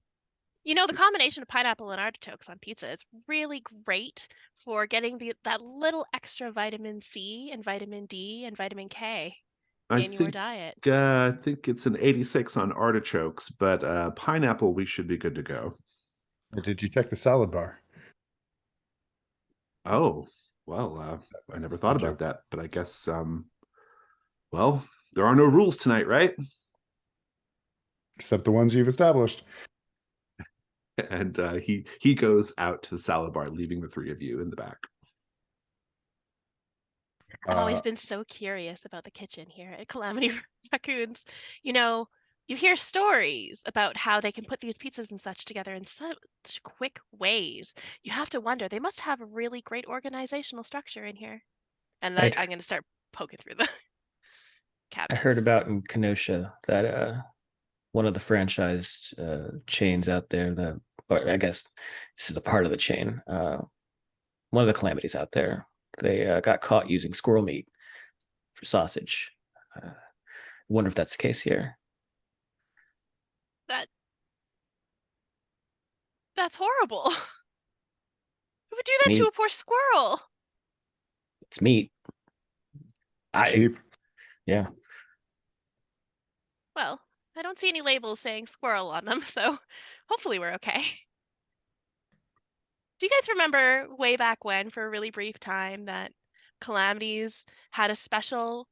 The combination of pineapple and artichokes on pizza is really great for getting that little extra vitamin C and vitamin D and vitamin K in your diet. I think it's an 86 on artichokes, but pineapple, we should be good to go. Did you check the salad bar? Oh, well, I never thought about that, but I guess, well, there are no rules tonight, right? Except the ones you've established. And he goes out to the salad bar, leaving the three of you in the back. I've always been so curious about the kitchen here at Calamity Raccoons. You hear stories about how they can put these pizzas and such together in such quick ways. You have to wonder, they must have a really great organizational structure in here. And Right. I'm going to start poking through the I cabinets. heard about in Kenosha that one of the franchised chains out there that, or I guess this is a part of the chain. One of the Calamities out there, they got caught using squirrel meat for sausage. I wonder if that's the case here. That's horrible. Who would do It's that to meat. a poor squirrel? It's meat. It's cheap. Yeah. Well, I don't see any labels saying squirrel on them, so hopefully we're okay. Do you guys remember way back when, for a really brief time, that Calamities had a special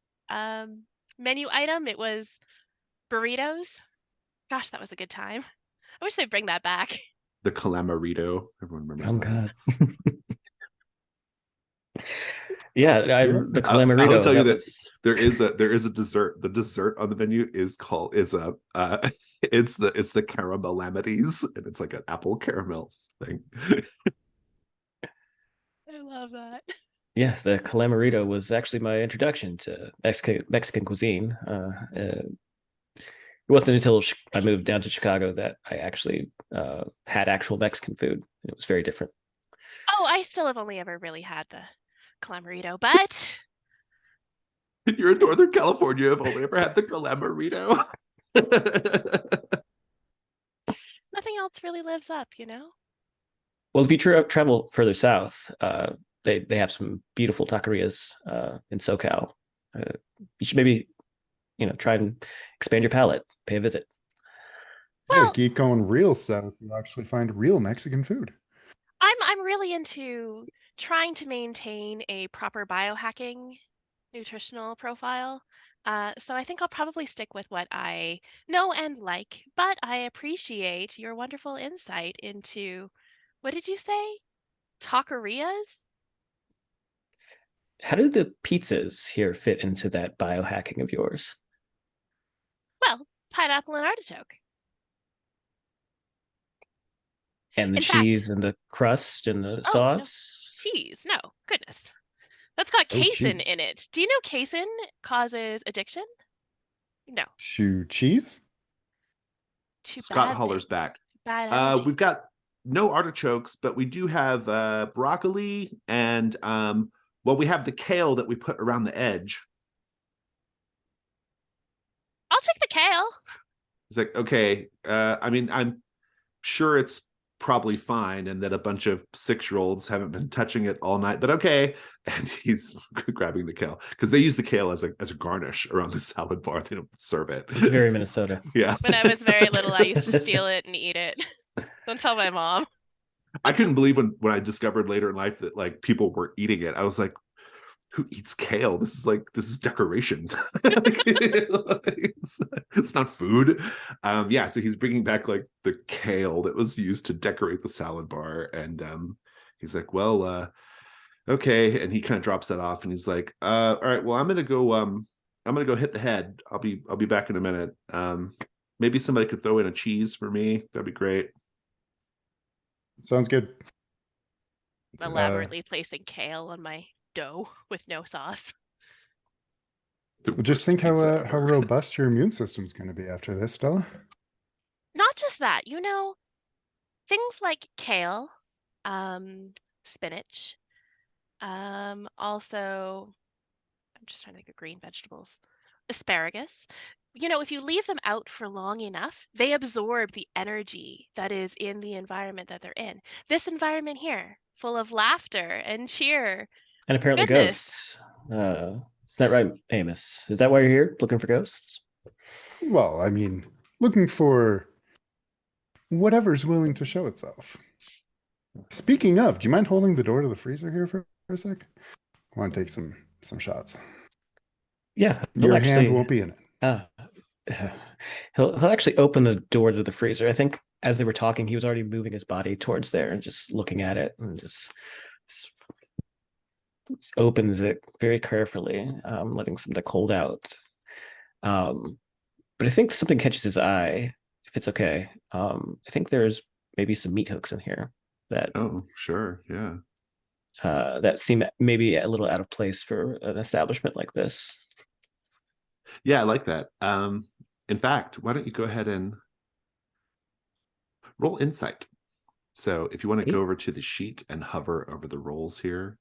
menu item? It was burritos. Gosh, that was a good time. I wish they'd bring that back. The Calamarito. Everyone remembers Oh that. God. Yeah, Yeah. the I'll Calamarito. tell you that Was... there is a dessert. The dessert on the menu is called it's the caramelities, and it's like an apple caramel thing. I love that. Yes, the Calamarito was actually my introduction to Mexican cuisine. It wasn't until I moved down to Chicago that I actually had actual Mexican food. It was very different. Oh, I still have only ever really had the Calamarito, but You're in Northern California. I've only ever had the Calamarito. nothing else really lives up, you know? Well, if you travel further south, they have some beautiful taquerias in SoCal. You should maybe try and expand your palate, pay a visit. Yeah, Well, keep going real south. You actually find real Mexican food. I'm really into trying to maintain a proper biohacking nutritional profile. So I think I'll probably stick with what I know and like, but I appreciate your wonderful insight into, what did you say? Taquerias? How did the pizzas here fit into that biohacking of yours? Well, pineapple and artichoke. And the In fact, cheese and the crust and the oh, no, sauce? cheese. No, goodness. That's got Oh, casein cheese. in it. Do you know casein causes addiction? No, To cheese? too Scott bad hollers things. back. Bad energy. We've got no artichokes, but we do have broccoli and we have the kale that we put around the edge. I'll take the kale. It's like, okay, I mean, I'm sure it's probably fine and that a bunch of 6-year-olds haven't been touching it all night, but okay. And he's grabbing the kale because they use the kale as a garnish around the salad bar. They don't serve it. It's very Minnesota. Yeah. When I was very little, I used to steal it and eat it. Don't tell my mom. I couldn't believe when I discovered later in life that like people were eating it. I was like, who eats kale? This is decoration. It's not food. Yeah, so he's bringing back like the kale that was used to decorate the salad bar, and he's like, well, okay, and he kind of drops that off, and he's like, all right, well, I'm gonna go hit the head. I'll be back in a minute. Maybe somebody could throw in a cheese for me. That'd be great. Sounds good. Elaborately placing kale on my dough with no sauce. Just think how robust your immune system's going to be after this, Stella. Not just that, things like kale, spinach, also, I'm just trying to think of green vegetables, asparagus. If you leave them out for long enough, they absorb the energy that is in the environment that they're in. This environment here, full of laughter and cheer. And apparently Goodness. ghosts. Is that right, Amos? Is that why you're here? Looking for ghosts? Well, I mean, looking for whatever's willing to show itself. Speaking of, do you mind holding the door to the freezer here for a sec? I want to take some shots. Yeah, Your hand won't be in it. He'll actually open the door to the freezer. I think as they were talking, he was already moving his body towards there and just looking at it and just opens it very carefully, letting some of the cold out. But I think something catches his eye, if it's okay. I think there's maybe some meat hooks in here that Oh, sure, yeah. that seem maybe a little out of place for an establishment like this. Yeah, I like that. In fact, why don't you go ahead and roll insight? So if you want to go over to the sheet and hover over the rolls here,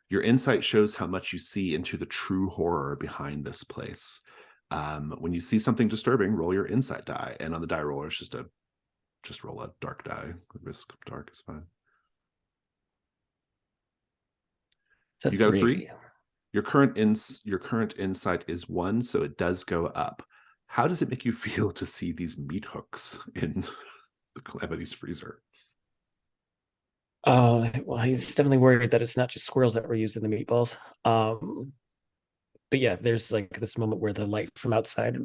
your insight shows how much you see into the true horror behind this place. When you see something disturbing, roll your insight die, and on the die roller, it's just roll a dark die. Risk of dark is fine. It's a You got a 3. 3. Your current insight is 1, so it does go up. How does it make you feel to see these meat hooks in the Calamity's freezer? Well, he's definitely worried that it's not just squirrels that were used in the meatballs. But yeah, there's like this moment where the light from outside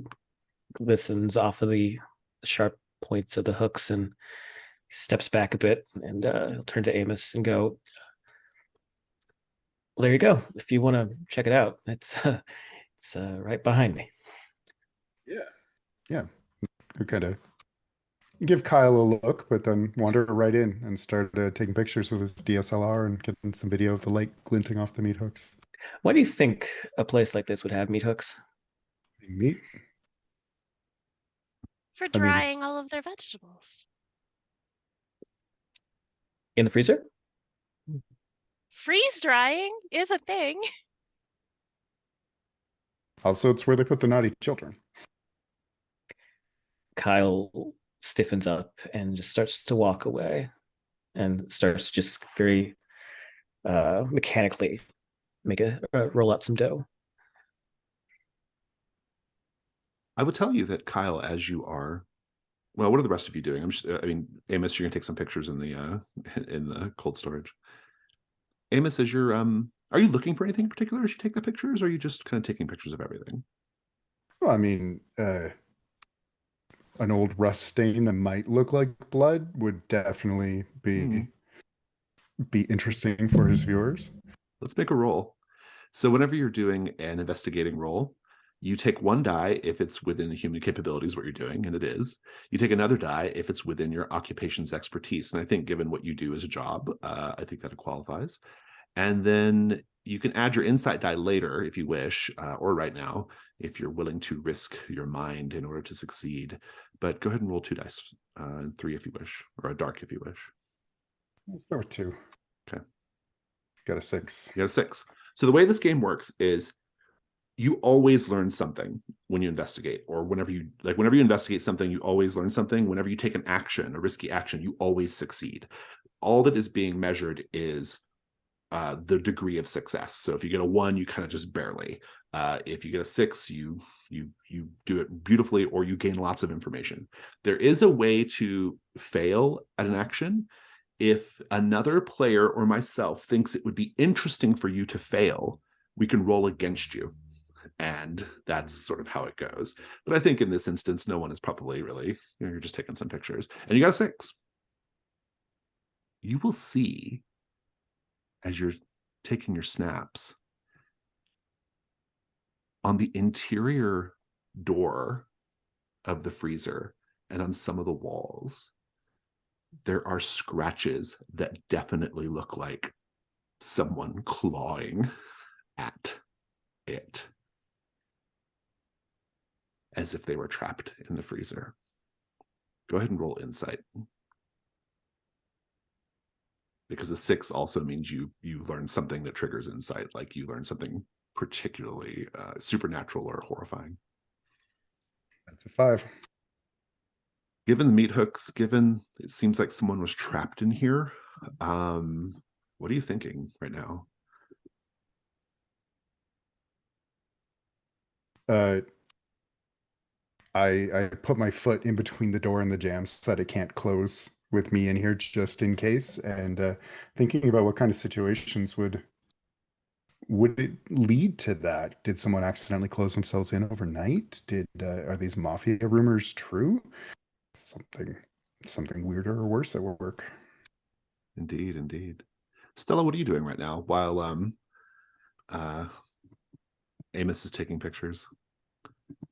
glistens off of the sharp points of the hooks, and he steps back a bit, and he'll turn to Amos and go, well, there you go. If you want to check it out, it's right behind me. Yeah. We kind of give Kyle a look, but then wander right in and start taking pictures with his DSLR and getting some video of the light glinting off the meat hooks. Why do you think a place like this would have meat hooks? Meat? For I mean- drying all of their vegetables. In the freezer? Freeze drying is a thing. Also, it's where they put the naughty children. Kyle stiffens up and just starts to walk away and starts just very mechanically roll out some dough. I would tell you that, Kyle, as you are, well, what are the rest of you doing? I mean, Amos, you're gonna take some pictures in the cold storage. Amos, as you're are you looking for anything in particular as you take the pictures, or are you just kind of taking pictures of everything? Well, I mean, an old rust stain that might look like blood would definitely be interesting for his viewers. Let's make a roll. So whenever you're doing an investigating roll, you take 1 die if it's within human capabilities, what you're doing, and it is. You take another die if it's within your occupation's expertise. And I think given what you do as a job, I think that it qualifies. And then you can add your insight die later if you wish, or right now, if you're willing to risk your mind in order to succeed. But go ahead and roll 2 dice, 3 if you wish, or a dark if you wish. Let's start with 2. Okay. Got a 6. You got a 6. So the way this game works is you always learn something when you investigate, or whenever you investigate something, you always learn something. Whenever you take an action, a risky action, you always succeed. All that is being measured is the degree of success. So if you get a 1, you kind of just barely. If you get a 6, you do it beautifully, or you gain lots of information. There is a way to fail at an action. If another player or myself thinks it would be interesting for you to fail, we can roll against you. And that's sort of how it goes. But I think in this instance, no one is probably really, you're just taking some pictures. And you got a 6. You will see, as you're taking your snaps, on the interior door of the freezer and on some of the walls, there are scratches that definitely look like someone clawing at it, as if they were trapped in the freezer. Go ahead and roll insight. Because a 6 also means you learn something that triggers insight, like you learn something particularly supernatural or horrifying. That's a 5. Given the meat hooks, given it seems like someone was trapped in here, what are you thinking right now? I put my foot in between the door and the jam so that it can't close with me in here just in case. And thinking about what kind of situations would it lead to that? Did someone accidentally close themselves in overnight? Are these mafia rumors true? Something weirder or worse at work. Indeed, indeed. Stella, what are you doing right now while Amos is taking pictures?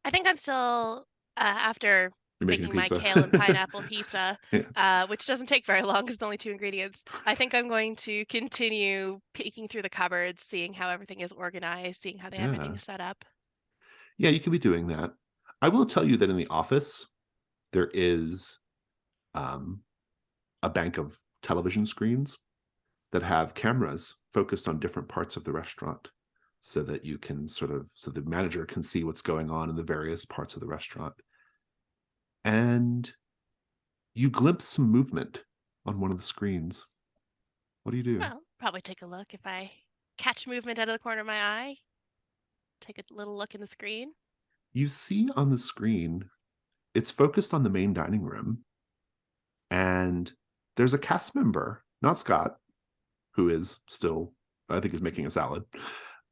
I think I'm still after You're making making my pizza. kale and pineapple pizza, Yeah. which doesn't take very long because it's only 2 ingredients. I think I'm going to continue peeking through the cupboards, seeing how everything is organized, seeing how they have Yeah. everything set up. Yeah, you could be doing that. I will tell you that in the office, there is a bank of television screens that have cameras focused on different parts of the restaurant so that you can so the manager can see what's going on in the various parts of the restaurant. And you glimpse some movement on one of the screens. What do you do? Well, probably take a look if I catch movement out of the corner of my eye. Take a little look in the screen. You see on the screen, it's focused on the main dining room, and there's a cast member, not Scott, who is still, I think, is making a salad.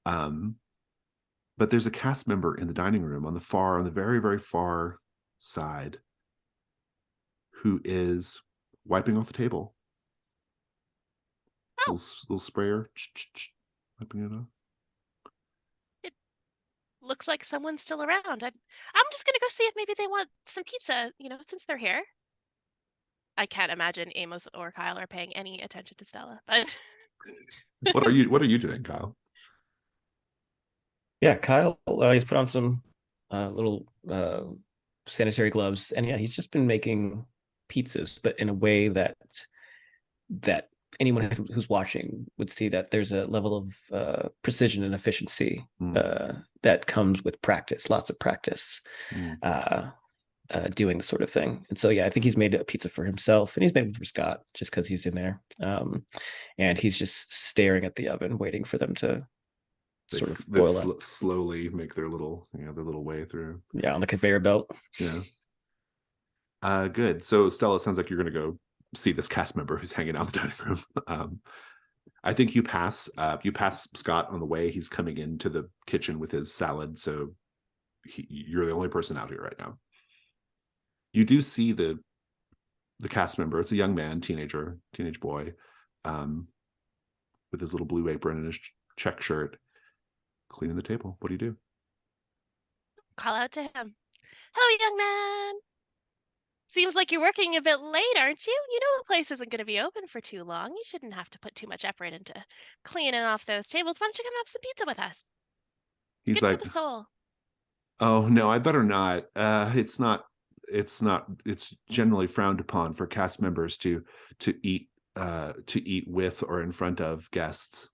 But there's a cast member in the dining room on the very, very far side, who is wiping off the table. Oh. Little sprayer, wiping it off. It looks like someone's still around. I'm just gonna go see if maybe they want some pizza, since they're here. I can't imagine Amos or Kyle are paying any attention to Stella, but What are you doing, Kyle? Yeah, Kyle, he's put on some little sanitary gloves, and yeah, he's just been making pizzas, but in a way that anyone who's watching would see that there's a level of precision and efficiency that comes with practice, lots of practice, doing this sort of thing. And so, yeah, I think he's made a pizza for himself, and he's made one for Scott just because he's in there, and he's just staring at the oven, waiting for them to sort of boil up. Slowly make their little way through. Yeah, on the conveyor belt. Yeah. Good. So Stella, sounds like you're going to go see this cast member who's hanging out in the dining room. I think you pass Scott on the way. He's coming into the kitchen with his salad, so you're the only person out here right now. You do see the cast member. It's a young man, teenage boy, with his little blue apron and his check shirt, cleaning the table. What do you do? call out to him. Hello, young man. Seems like you're working a bit late, aren't you? You know the place isn't going to be open for too long. You shouldn't have to put too much effort into cleaning off those tables. Why don't you come have some pizza with us? He's Good like, for the soul. oh no, I better not. It's generally frowned upon for cast members to eat with or in front of guests.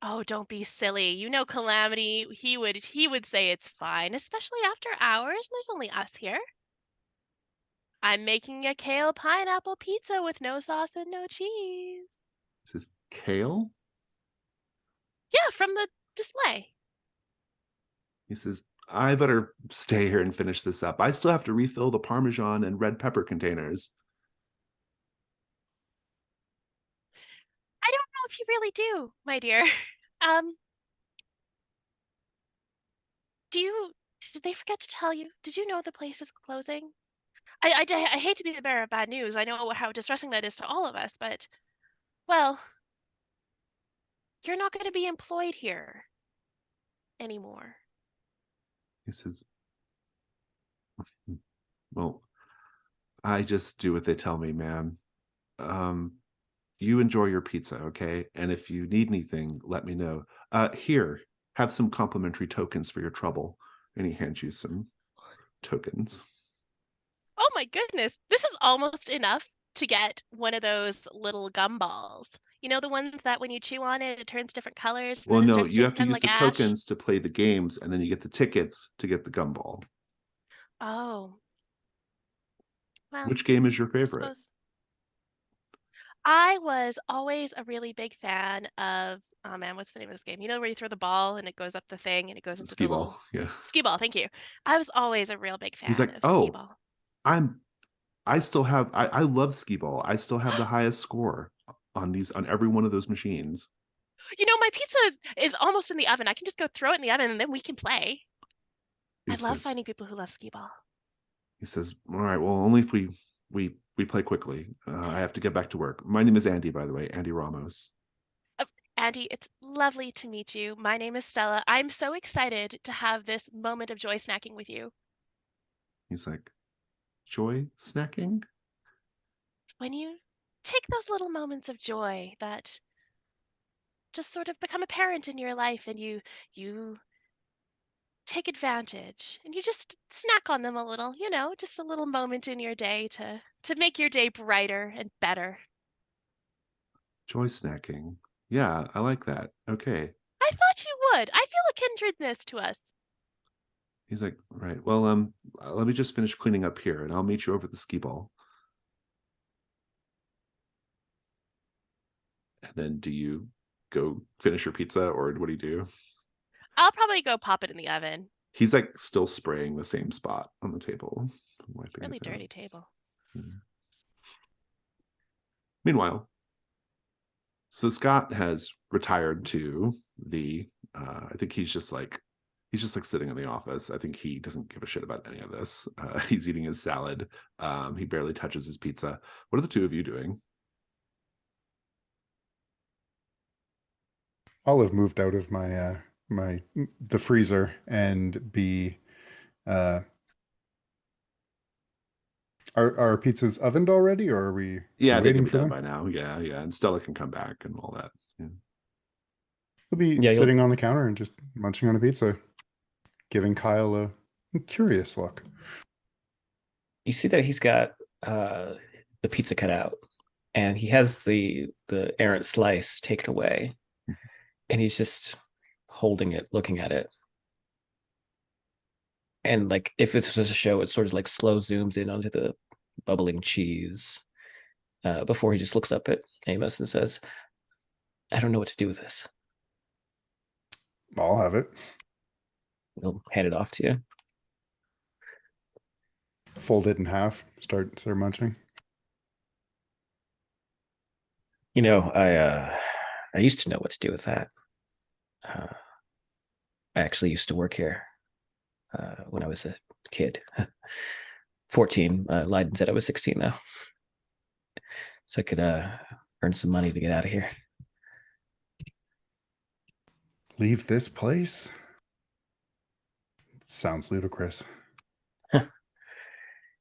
Oh, don't be silly. You know Calamity, he would say it's fine, especially after hours, and there's only us here. I'm making a kale pineapple pizza with no sauce and no cheese. This is kale? Yeah, from the display. He says, I better stay here and finish this up. I still have to refill the Parmesan and red pepper containers. I don't know if you really do, my dear. Did they forget to tell you? Did you know the place is closing? I hate to be the bearer of bad news. I know how distressing that is to all of us, but, well, you're not going to be employed here anymore. He says, well, I just do what they tell me, ma'am. You enjoy your pizza, okay? And if you need anything, let me know. Here, have some complimentary tokens for your trouble. And he hands you some tokens. Oh my goodness, this is almost enough to get one of those little gumballs. You know, the ones that when you chew on it, it turns different colors. And Well, then it no, starts you tasting have to kind of use like the ash. tokens to play the games, and then you get the tickets to get the gumball. Oh. Well, Which game is your I favorite? suppose. I was always a really big fan of, oh man, what's the name of this game? You know where you throw the ball and it goes up the thing and it goes into the Skee little ball, yeah. skee ball. Thank you. I was always a real big He's fan like, of skee oh, ball. I love skee ball. I still have the highest score on every one of those machines. You know, my pizza is almost in the oven. I can just go throw it in the oven and then we can play. I love finding people who love skee ball. He says, all right, well, only if we play quickly. I have to get back to work. My name is Andy, by the way, Andy Ramos. Andy, it's lovely to meet you. My name is Stella. I'm so excited to have this moment of joy snacking with you. He's like, joy snacking? When you take those little moments of joy that just sort of become apparent in your life, and you take advantage and you just snack on them a little, just a little moment in your day to make your day brighter and better. Joy snacking. Yeah, I like that. Okay. I thought you would. I feel a kindredness to us. He's like, right. Well, let me just finish cleaning up here, and I'll meet you over the skee ball. And then, do you go finish your pizza, or what do you do? I'll probably go pop it in the oven. He's like still spraying the same spot on the table, It's a wiping really it down. dirty table. Meanwhile, so Scott has retired to the. I think he's just like sitting in the office. I think he doesn't give a shit about any of this. He's eating his salad. He barely touches his pizza. What are the two of you doing? I'll have moved out of my the freezer and be are our pizzas ovened already, or are we Yeah, they could waiting be for done them? by now. Yeah, and Stella can come back and all that. Yeah. We'll be Yeah, sitting on the counter and just munching on a pizza, giving Kyle a curious look. you see that he's got the pizza cut out, and he has the errant slice taken away, and he's just holding it, looking at it. And like if it's just a show, it sort of like slow zooms in onto the bubbling cheese before he just looks up at Amos and says, "I don't know what to do with this." I'll have it. He'll hand it off to you. Fold it in half. Start munching. I used to know what to do with that. I actually used to work here when I was a kid. 14. Lied and said I was 16 now. So I could earn some money to get out of here. Leave this place? Sounds ludicrous.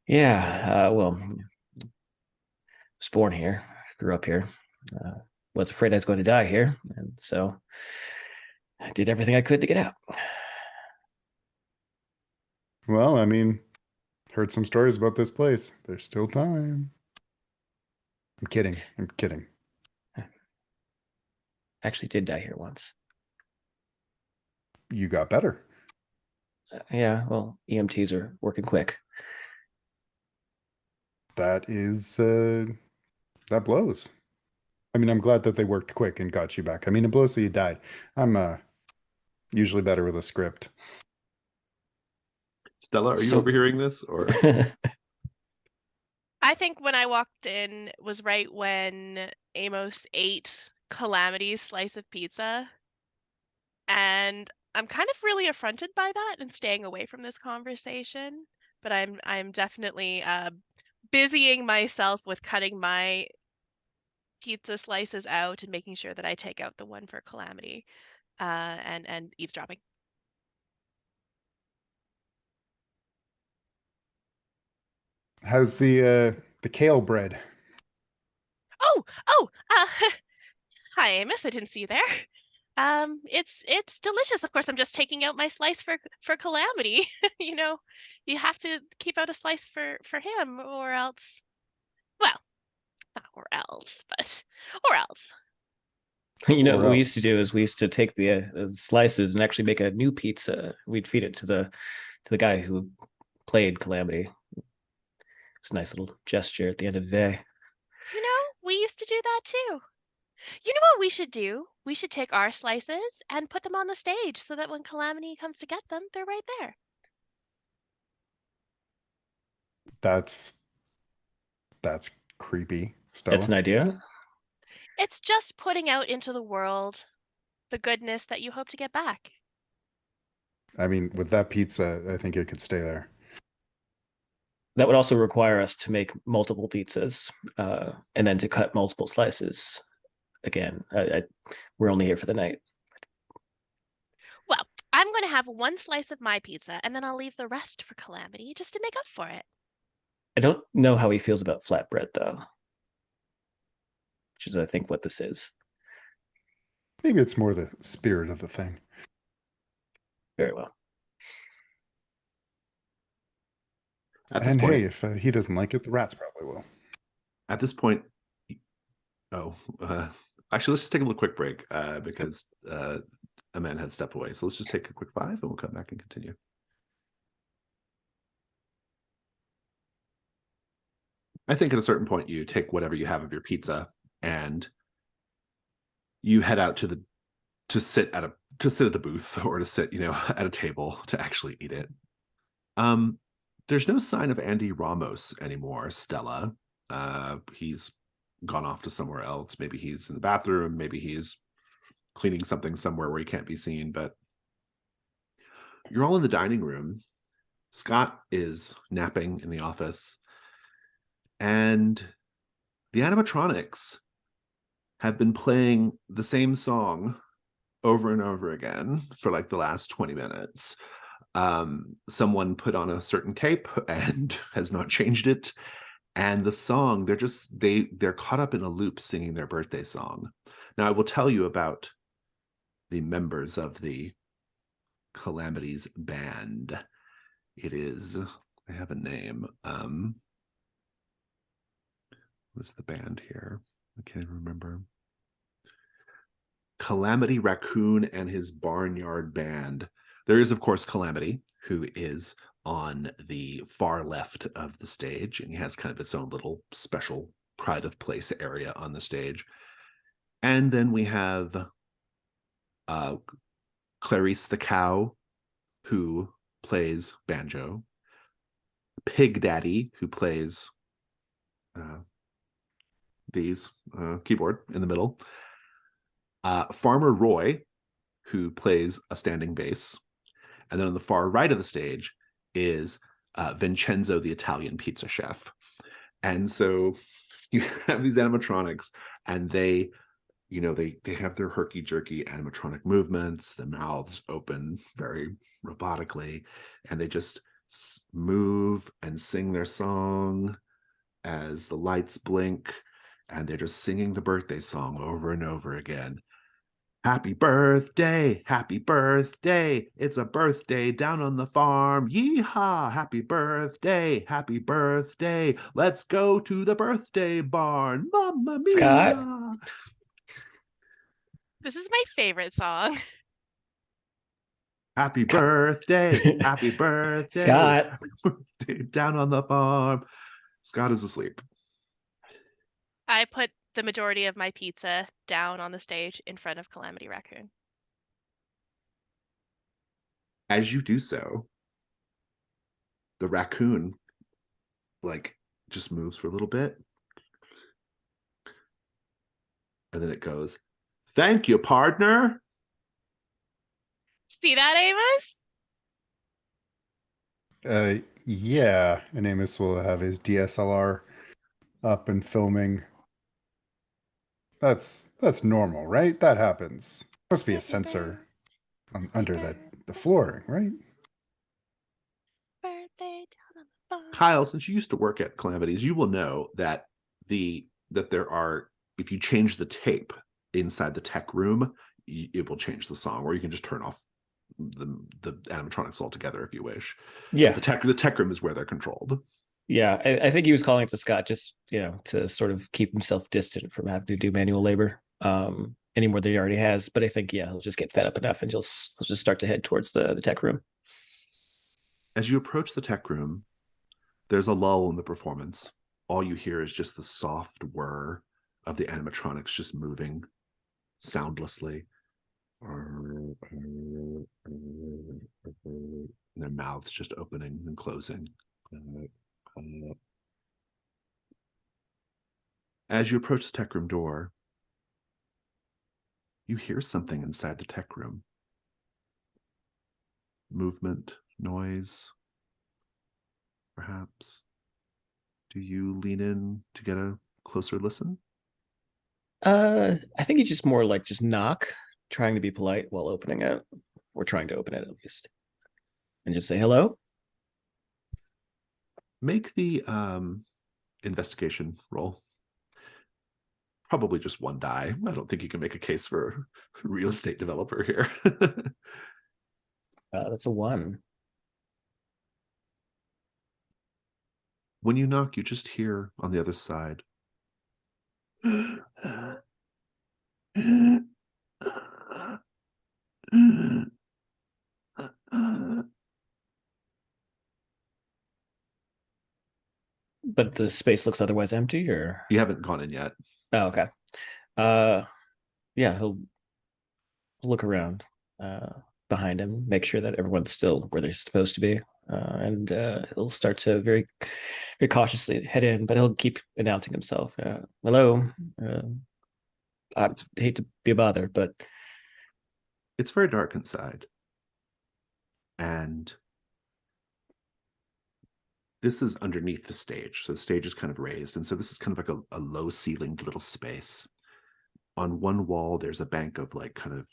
Yeah, well, I was born here, grew up here, was afraid I was going to die here, and so I did everything I could to get out. Well, I mean, heard some stories about this place. There's still time. I'm kidding. I'm kidding. I actually did die here once. You got better. Yeah, well, EMTs are working quick. That is that blows. I mean, I'm glad that they worked quick and got you back. I mean, it blows that you died. I'm usually better with a script. Stella, are you So, overhearing this, or I think when I walked in was right when Amos ate Calamity's slice of pizza. And I'm kind of really affronted by that and staying away from this conversation. But I'm definitely busying myself with cutting my pizza slices out and making sure that I take out the one for Calamity, and eavesdropping. How's the kale bread? Oh, hi Amos, I didn't see you there. It's delicious. Of course, I'm just taking out my slice for Calamity. You have to keep out a slice for him, or else. Well, not or else, but or else. What Or we used to else. do is we used to take the slices and actually make a new pizza. We'd feed it to the guy who played Calamity. It's a nice little gesture at the end of the day. We used to do that too. You know what we should do? We should take our slices and put them on the stage so that when Calamity comes to get them, they're right there. That's creepy, That's Stella. an idea. It's just putting out into the world the goodness that you hope to get back. I mean, with that pizza, I think it could stay there. That would also require us to make multiple pizzas and then to cut multiple slices. Again, we're only here for the night. Well, I'm going to have one slice of my pizza and then I'll leave the rest for Calamity just to make up for it. I don't know how he feels about flatbread though, which is I think what this is. Maybe it's more the spirit of the thing. Very well. At this And point, hey, if he doesn't like it, the rats probably will. at this point, actually, let's just take a little quick break because a man had stepped away. So let's just take a quick 5 and we'll come back and continue. I think at a certain point you take whatever you have of your pizza and you head out to sit at a booth or to sit, at a table to actually eat it. There's no sign of Andy Ramos anymore, Stella. He's gone off to somewhere else. Maybe he's in the bathroom, maybe he's cleaning something somewhere where he can't be seen, but you're all in the dining room. Scott is napping in the office, and the animatronics have been playing the same song over and over again for like the last 20 minutes. Someone put on a certain tape and has not changed it. And the song, they're caught up in a loop singing their birthday song. Now, I will tell you about the members of the Calamities band. I have a name. What's the band here? I can't remember. Calamity Raccoon and his Barnyard Band. There is, of course, Calamity, who is on the far left of the stage, and he has kind of its own little special pride of place area on the stage. And then we have Clarice the cow, who plays banjo, Pig Daddy, who plays keyboard in the middle, Farmer Roy, who plays a standing bass, and then on the far right of the stage is Vincenzo, the Italian pizza chef. And so you have these animatronics, and they have their herky-jerky animatronic movements. The mouths open very robotically, and they just move and sing their song as the lights blink, and they're just singing the birthday song over and over again. Happy birthday, it's a birthday down on the farm. Yeehaw, happy birthday, let's go to the birthday barn. Mamma mia. Scott? This is my favorite song. Happy birthday, Scott. down on the farm. Scott is asleep. I put the majority of my pizza down on the stage in front of Calamity Raccoon. As you do so, the raccoon just moves for a little bit, and then it goes, "Thank you, partner." See that, Amos? Yeah, and Amos will have his DSLR up and filming. That's normal, right? That happens. Must be a sensor under the flooring, right? Birthday down on the farm. Kyle, since you used to work at Calamities, you will know that there are, if you change the tape inside the tech room, it will change the song, or you can just turn off the animatronics altogether if you wish. Yeah. But the tech room is where they're controlled. Yeah, I think he was calling it to Scott just, to sort of keep himself distant from having to do manual labor any more than he already has. But I think, he'll just get fed up enough and he'll just start to head towards the tech room. As you approach the tech room, there's a lull in the performance. All you hear is just the soft whir of the animatronics just moving soundlessly. Their mouths just opening and closing. As you approach the tech room door, you hear something inside the tech room. Movement, noise, perhaps. Do you lean in to get a closer listen? I think he's just more like just knock, trying to be polite while opening it, or trying to open it at least, and just say hello. Make the investigation roll. Probably just one die. I don't think you can make a case for a real estate developer here. That's a 1. When you knock, you just hear on the other side. But the space looks otherwise empty, or? You haven't gone in yet. Oh, okay. Uh, yeah, he'll look around behind him, make sure that everyone's still where they're supposed to be, and he'll start to very cautiously head in, but he'll keep announcing himself. Hello. I hate to be a bother, but It's very dark inside. And this is underneath the stage. So the stage is kind of raised. And so this is kind of like a low ceilinged little space. On one wall, there's a bank of like kind of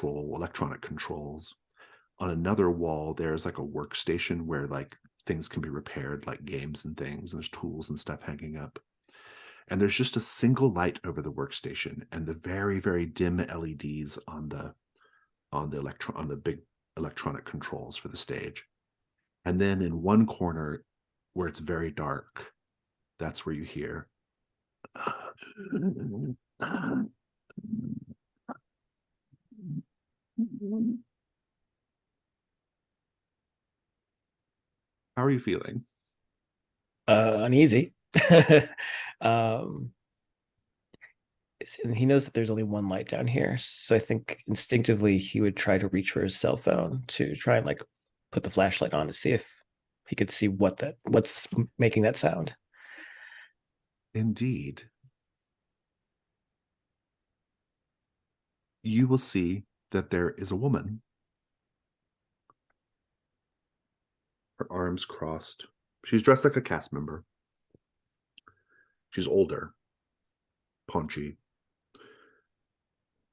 electronic controls. On another wall, there's like a workstation where like things can be repaired, like games and things. And there's tools and stuff hanging up. And there's just a single light over the workstation and the very, very dim LEDs on the big electronic controls for the stage. And then in one corner where it's very dark, that's where you hear how are you feeling? Uneasy. um, and he knows that there's only one light down here, so I think instinctively he would try to reach for his cell phone to try and like put the flashlight on to see if he could see what's making that sound. Indeed. You will see that there is a woman. Her arms crossed. She's dressed like a cast member. She's older, paunchy,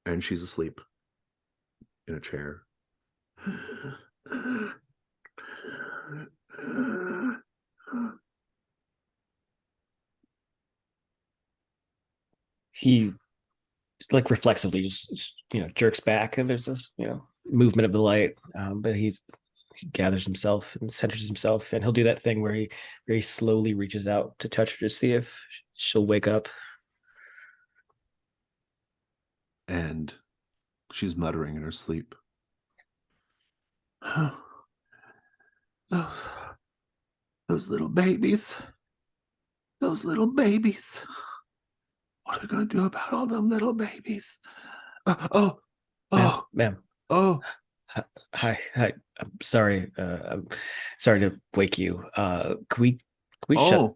and she's asleep in a chair. He like reflexively just jerks back, and there's a movement of the light, but he gathers himself and centers himself, and he'll do that thing where he very slowly reaches out to touch her to see if she'll wake up. And she's muttering in her sleep. Those little babies. Those little babies. What are we going to do about all them little babies? Ma'am. Oh. Hi. I'm sorry. I'm sorry to wake you. Can we shut?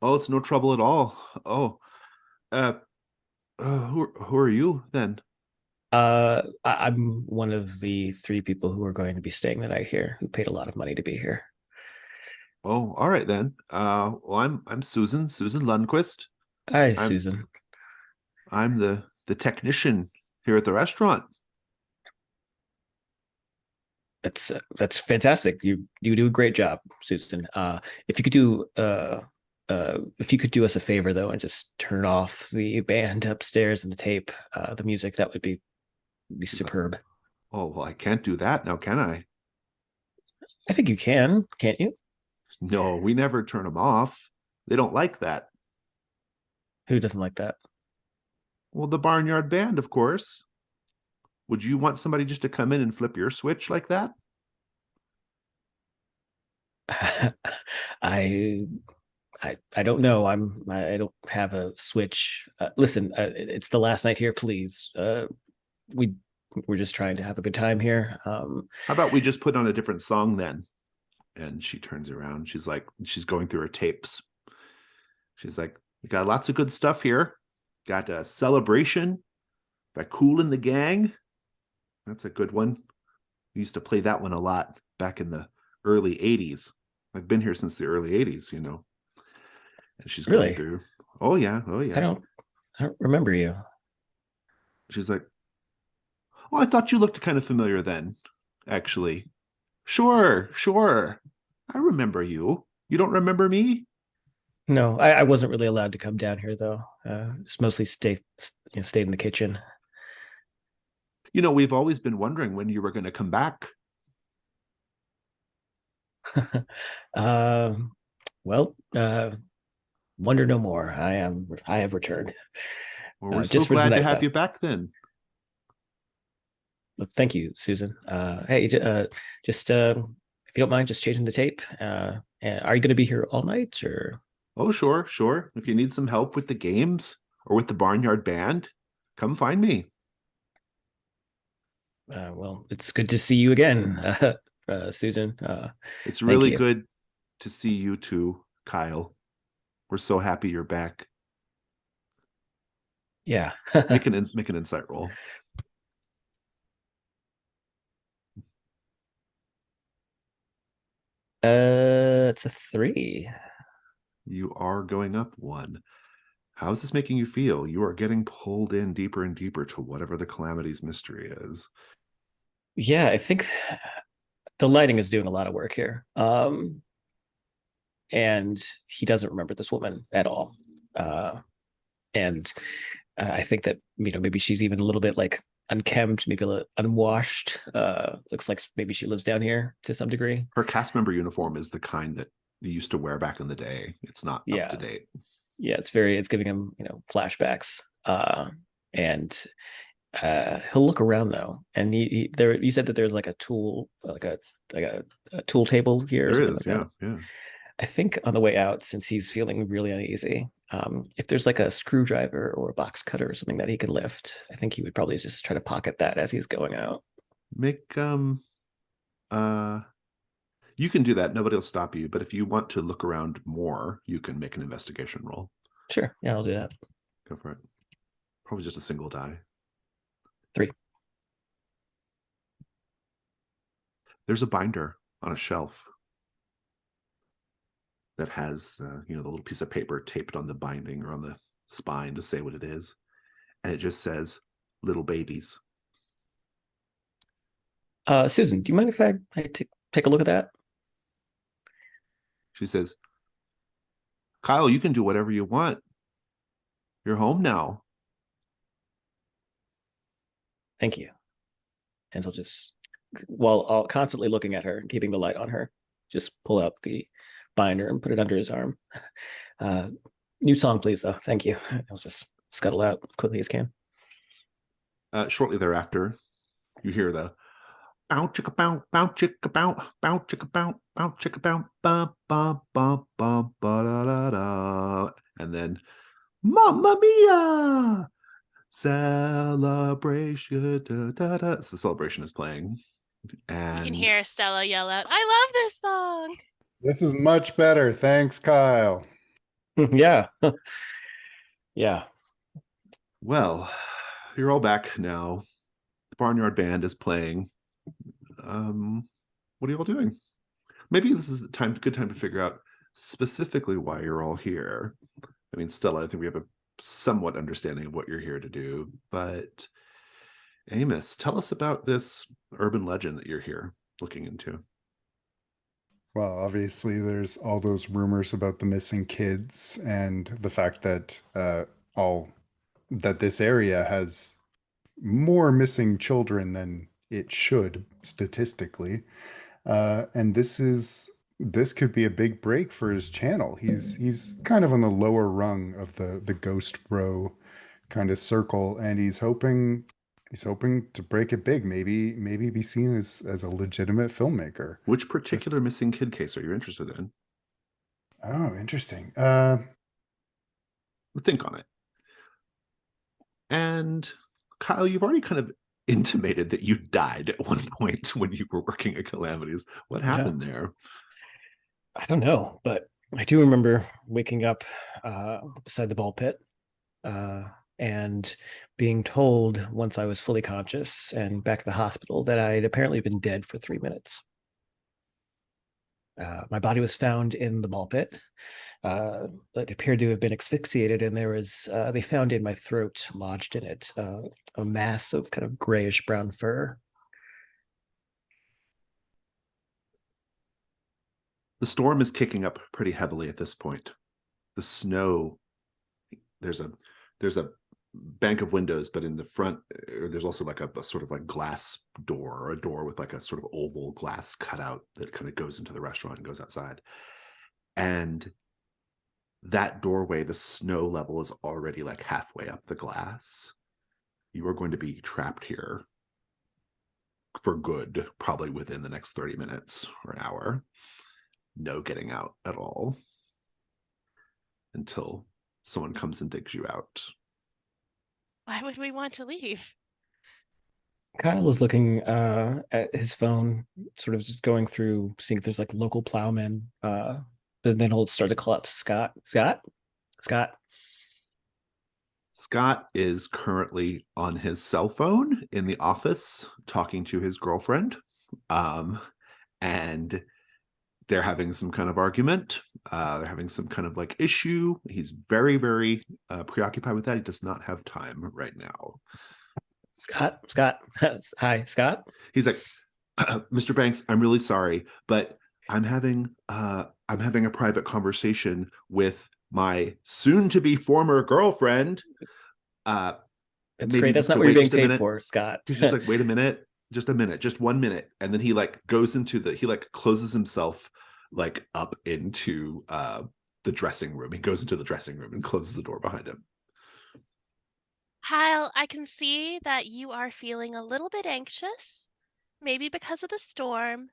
Oh, it's no trouble at all. Who are you then? I'm one of the 3 people who are going to be staying the night here, who paid a lot of money to be here. Oh, all right then. Well, I'm Susan Lundquist. Hi, Susan. I'm the technician here at the restaurant. That's fantastic. You do a great job, Susan. If you could do us a favor though, and just turn off the band upstairs and the tape, the music, that would be superb. Oh, well, I can't do that now, can I? I think you can, can't you? No, we never turn them off. They don't like that. Who doesn't like that? Well, the Barnyard Band, of course. Would you want somebody just to come in and flip your switch like that? I don't know. I don't have a switch. Listen, it's the last night here. Please, we're just trying to have a good time here. How about we just put on a different song then? And she turns around. She's going through her tapes. She's like, we got lots of good stuff here. Got a Celebration by Kool and the Gang. That's a good one. We used to play that one a lot back in the early 80s. I've been here since the early 80s, And she's going through. Oh yeah. I don't remember you. She's like, oh, I thought you looked kind of familiar then, actually. Sure. I remember you. You don't remember me? No, I wasn't really allowed to come down here though. Just mostly stayed in the kitchen. We've always been wondering when you were going to come back. Um, well, wonder no more. I have returned. Well, we're so Just for glad to tonight, have though. you back then. Well, thank you, Susan. Hey, just if you don't mind, just changing the tape. Are you going to be here all night, or? Oh, sure, sure. If you need some help with the games or with the Barnyard Band, come find me. Well, it's good to see you again, Susan. It's Thank really you. good to see you too, Kyle. We're so happy you're back. Yeah. Make an insight roll. It's a 3. You are going up 1. How is this making you feel? You are getting pulled in deeper and deeper to whatever the Calamity's mystery is. Yeah, I think the lighting is doing a lot of work here. And he doesn't remember this woman at all. And I think that maybe she's even a little bit like unkempt, maybe a little unwashed. Looks like maybe she lives down here to some degree. Her cast member uniform is the kind that you used to wear back in the day. It's not up to Yeah, date. yeah, it's giving him flashbacks. And he'll look around though, and he there. You said that there's like a tool, like a tool table here or There something is, like yeah, that. yeah. I think on the way out, since he's feeling really uneasy, if there's like a screwdriver or a box cutter or something that he can lift, I think he would probably just try to pocket that as he's going out. Make you can do that. Nobody will stop you. But if you want to look around more, you can make an investigation roll. Sure, yeah, I'll do that. Go for it. Probably just a single die. 3. There's a binder on a shelf that has the little piece of paper taped on the binding or on the spine to say what it is, and it just says "little babies." Susan, do you mind if I take a look at that? She says, "Kyle, you can do whatever you want. You're home now." Thank you. And he'll just, while constantly looking at her and keeping the light on her, just pull out the binder and put it under his arm. New song, please, though. Thank you. He'll just scuttle out as quickly as can. Shortly thereafter, you hear the bow chicka bow, bow chicka bow, bow chicka bow, bow chicka bow, ba ba ba ba ba da da da, and then Mamma Mia! Celebration. Da, da, da. So the celebration is playing. And You can hear Stella yell out, "I love this song!" This is much better. Thanks, Kyle. Yeah. Yeah. well, you're all back now. The Barnyard Band is playing. What are you all doing? Maybe this is a good time to figure out specifically why you're all here. I mean, Stella, I think we have a somewhat understanding of what you're here to do, but Amos, tell us about this urban legend that you're here looking into. Well, obviously, there's all those rumors about the missing kids and the fact that all that this area has more missing children than it should statistically. And this could be a big break for his channel. He's kind of on the lower rung of the Ghost Bro kind of circle, and he's hoping to break it big. Maybe be seen as a legitimate filmmaker. Which particular missing kid case are you interested in? Oh, interesting. Think on it. And Kyle, you've already kind of intimated that you died at one point when you were working at Calamities. What happened there? I don't know, but I do remember waking up beside the ball pit and being told once I was fully conscious and back at the hospital that I'd apparently been dead for 3 minutes. My body was found in the ball pit. It appeared to have been asphyxiated, and they found in my throat, lodged in it, a mass of kind of grayish brown fur. The storm is kicking up pretty heavily at this point. The snow, there's a bank of windows, but in the front there's also like a sort of like glass door, or a door with like a sort of oval glass cutout that kind of goes into the restaurant and goes outside. And that doorway, the snow level is already like halfway up the glass. You are going to be trapped here for good, probably within the next 30 minutes or an hour. No getting out at all until someone comes and digs you out. Why would we want to leave? Kyle is looking at his phone, sort of just going through, seeing if there's like local plowmen. And then he'll start to call out to Scott. Scott. Scott is currently on his cell phone in the office talking to his girlfriend. And they're having some kind of argument. They're having some kind of like issue. He's very, very preoccupied with that. He does not have time right now. Scott. Hi, Scott. He's like, Mr. Banks, I'm really sorry, but I'm having a private conversation with my soon-to-be former girlfriend. That's maybe great. That's just not to what you're wait being just a paid minute. for, Scott. He's just like, wait a minute, just a minute, just 1 minute. And then he like goes into he like closes himself like up into the dressing room. He goes into the dressing room and closes the door behind him. Kyle, I can see that you are feeling a little bit anxious, maybe because of the storm,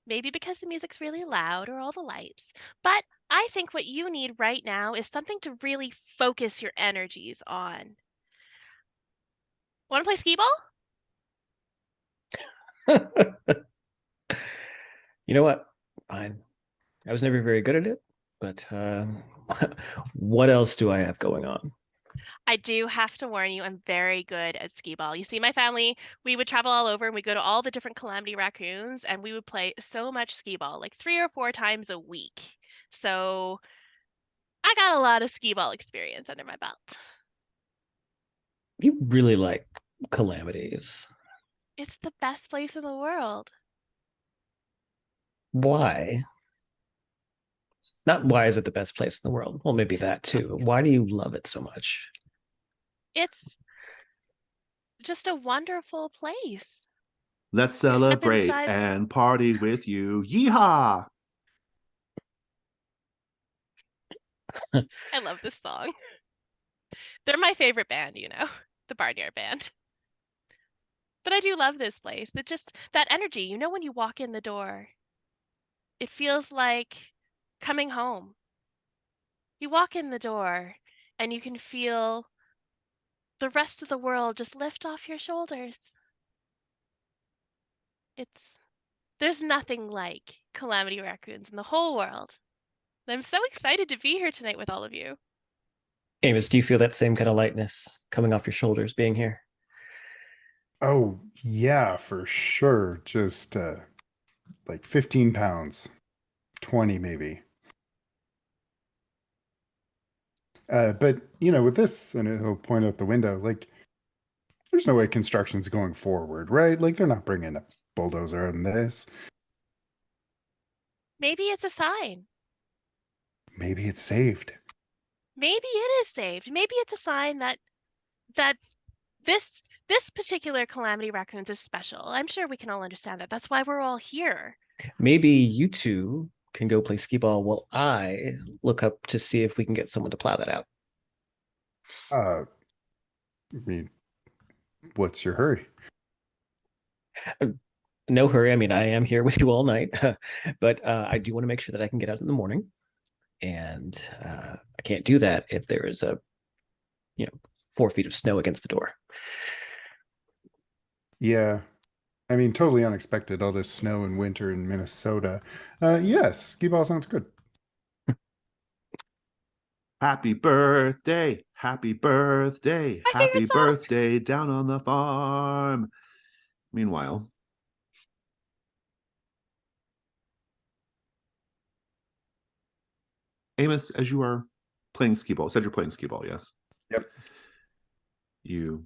maybe because the music's really loud or all the lights. But I think what you need right now is something to really focus your energies on. Want to play skee ball? You know what? Fine. I was never very good at it, but what else do I have going on? I do have to warn you, I'm very good at skee ball. You see, my family, we would travel all over and we go to all the different Calamity Raccoons and we would play so much skee ball, like 3 or 4 times a week. So I got a lot of skee ball experience under my belt. You really like calamities. It's the best place in the world. Why? Not why is it the best place in the world? Well, maybe that too. Why do you love it so much? It's just a wonderful place. Let's You step celebrate inside. and party with you. Yeehaw! I love this song. They're my favorite band, you know, the Barnyard Band. But I do love this place. It just, that energy, you know, when you walk in the door, it feels like coming home. You walk in the door and you can feel the rest of the world just lift off your shoulders. There's nothing like Calamity Raccoons in the whole world. And I'm so excited to be here tonight with all of you. Amos, do you feel that same kind of lightness coming off your shoulders being here? Oh, yeah, for sure. Just like 15 pounds, 20 maybe. But, you know, with this, and he'll point out the window, like, there's no way construction's going forward, right? Like, they're not bringing a bulldozer out in this. Maybe it's a sign. Maybe it's saved. Maybe it is saved. Maybe it's a sign that this particular Calamity Raccoons is special. I'm sure we can all understand that. That's why we're all here. Maybe you two can go play skee ball while I look up to see if we can get someone to plow that out. I mean, what's your hurry? No hurry. I mean, I am here with you all night, but I do want to make sure that I can get out in the morning. And I can't do that if there is 4 feet of snow against the door. Yeah. I mean, totally unexpected, all this snow and winter in Minnesota. Yes, skee ball sounds good. Happy birthday, happy birthday, My happy favorite song. birthday down on the farm. Meanwhile, Amos, as you are playing skee ball, said you're playing skee ball, yes? Yep. You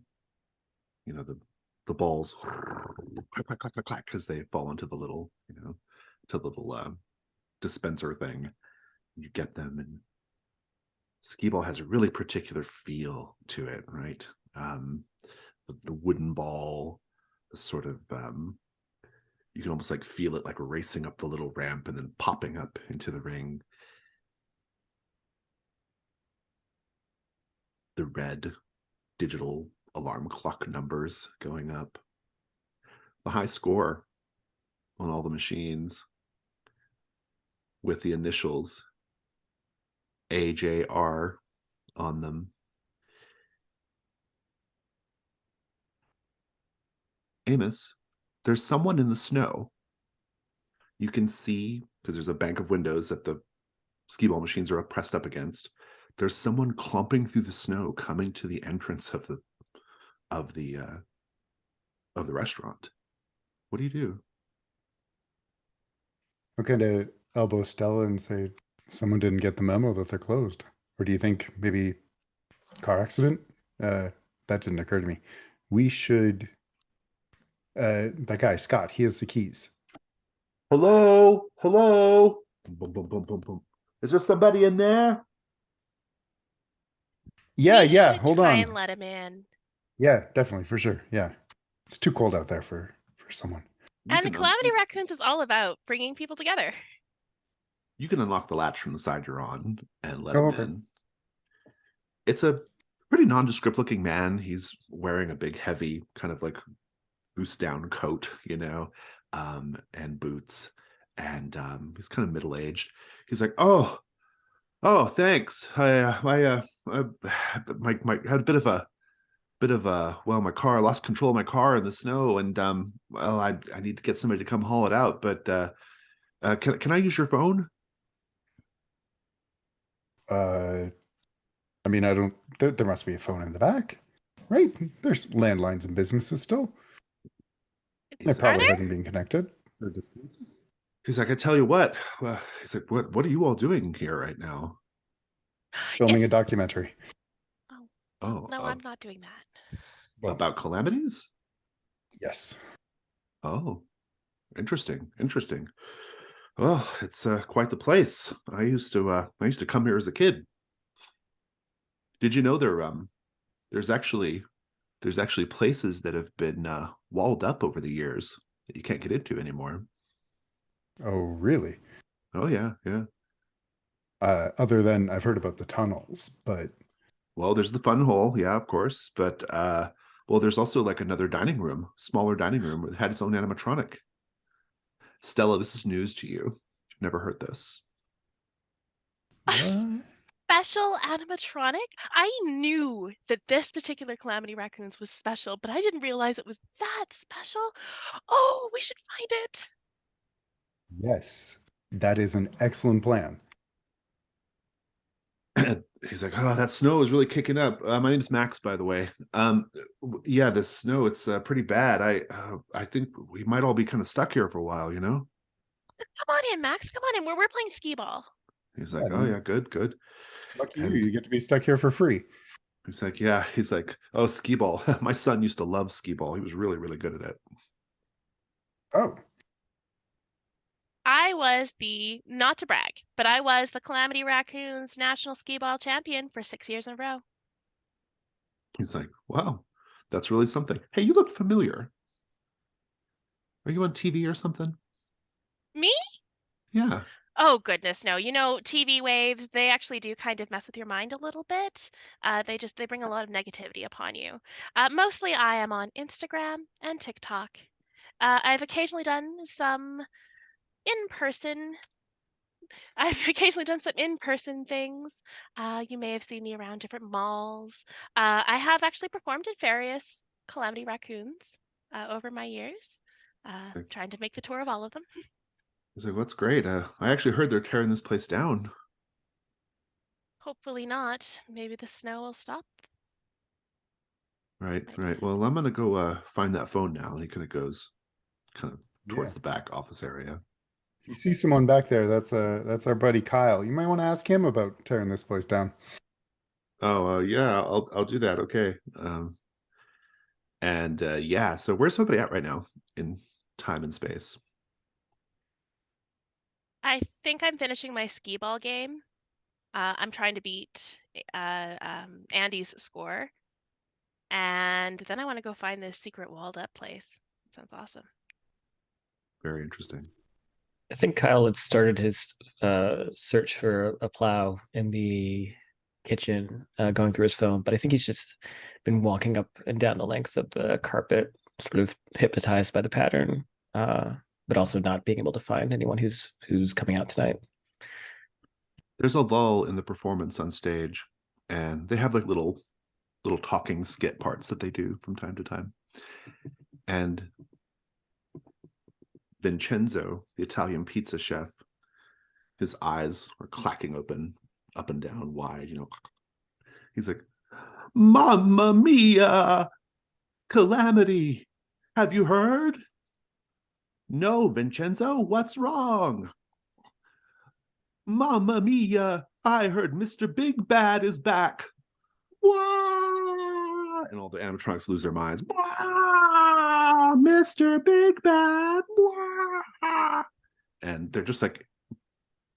know, the balls clack, clack, clack, clack, clack, because they fall into the little, to the little dispenser thing. You get them, and skee-ball has a really particular feel to it, right? The wooden ball, the sort of you can almost like feel it like racing up the little ramp and then popping up into the ring. The red digital alarm clock numbers going up. The high score on all the machines with the initials AJR on them. Amos, there's someone in the snow. You can see, because there's a bank of windows that the skee-ball machines are pressed up against. There's someone clomping through the snow coming to the entrance of the restaurant. What do you do? I'll kind of elbow Stella and say, someone didn't get the memo that they're closed. Or do you think maybe car accident? That didn't occur to me. We should. That guy, Scott, he has the keys. Hello? Hello? Boom, boom, boom, boom, boom. Is there somebody in there? Yeah, We yeah, should hold try on. and let him in. Yeah, definitely, for sure. Yeah. It's too cold out there for someone. And the Calamity Raccoons is all about bringing people together. You can unlock the latch from the side you're on and let Oh, him okay. in. It's a pretty nondescript looking man. He's wearing a big, heavy, kind of like boost down coat, and boots. And he's kind of middle aged. He's like, oh, thanks. I had a bit of well, my car, I lost control of my car in the snow, and well, I need to get somebody to come haul it out. But can I use your phone? I mean, I don't. There must be a phone in the back, right? There's landlines in businesses still. He's It like, Are probably there? hasn't been connected. he's like, I tell you what. He's like, what are you all doing here right now? Filming a It's... documentary. Oh, No, I'm not doing that. Well, about calamities? yes. Oh, interesting. Well, it's quite the place. I used to come here as a kid. Did you know there's actually places that have been walled up over the years that you can't get into anymore? Oh, really? Oh yeah. Other than I've heard about the tunnels, but Well, there's the fun hole, yeah, of course, but well, there's also like another dining room, smaller dining room that had its own animatronic. Stella, this is news to you. You've never heard this. A what? special animatronic? I knew that this particular Calamity Raccoons was special, but I didn't realize it was that special. Oh, we should find it. Yes, that is an excellent plan. He's like, oh, that snow is really kicking up. My name's Max, by the way. Yeah, the snow, it's pretty bad. I think we might all be kind of stuck here for a while, you know? Come on in, Max. Come on in. We're playing skee ball. He's Yeah, like, oh yeah, good. lucky And you get to be stuck here for free. he's like, yeah, he's like, oh, skee ball. My son used to love skee ball. He was really, really good at it. Oh, I was not to brag, but I was the Calamity Raccoons national skee ball champion for 6 years in a row. He's like, wow, that's really something. Hey, you look familiar. Are you on TV or something? Me? Yeah. Oh goodness, no. You know, TV waves, they actually do kind of mess with your mind a little bit. They bring a lot of negativity upon you. Mostly I am on Instagram and TikTok. I've occasionally done some in-person I've occasionally done some in-person things. You may have seen me around different malls. I have actually performed at various Calamity Raccoons over my years, trying to make the tour of all of them. He's like, that's great. I actually heard they're tearing this place down. Hopefully not. Maybe the snow will stop. Right. Well, I'm gonna go find that phone now. And he kind of goes towards yeah. the back office area. If you see someone back there, that's our buddy Kyle. You might want to ask him about tearing this place down. Oh, yeah, I'll do that. Okay. And yeah, so where's somebody at right now in time and space? I think I'm finishing my skee ball game. I'm trying to beat Andy's score. And then I want to go find this secret walled up place. Sounds awesome. Very interesting. I think Kyle had started his search for a plow in the kitchen, going through his phone, but I think he's just been walking up and down the length of the carpet, sort of hypnotized by the pattern, but also not being able to find anyone who's coming out tonight. There's a lull in the performance on stage, and they have like little talking skit parts that they do from time to time. And Vincenzo, the Italian pizza chef, his eyes are clacking open, up and down, wide, He's like, Mamma mia! Calamity! Have you heard? No, Vincenzo, what's wrong? Mamma mia! I heard Mr. Big Bad is back. Wah! And all the animatronics lose their minds. Wah! Mr. Big Bad. Wah! And they're just like,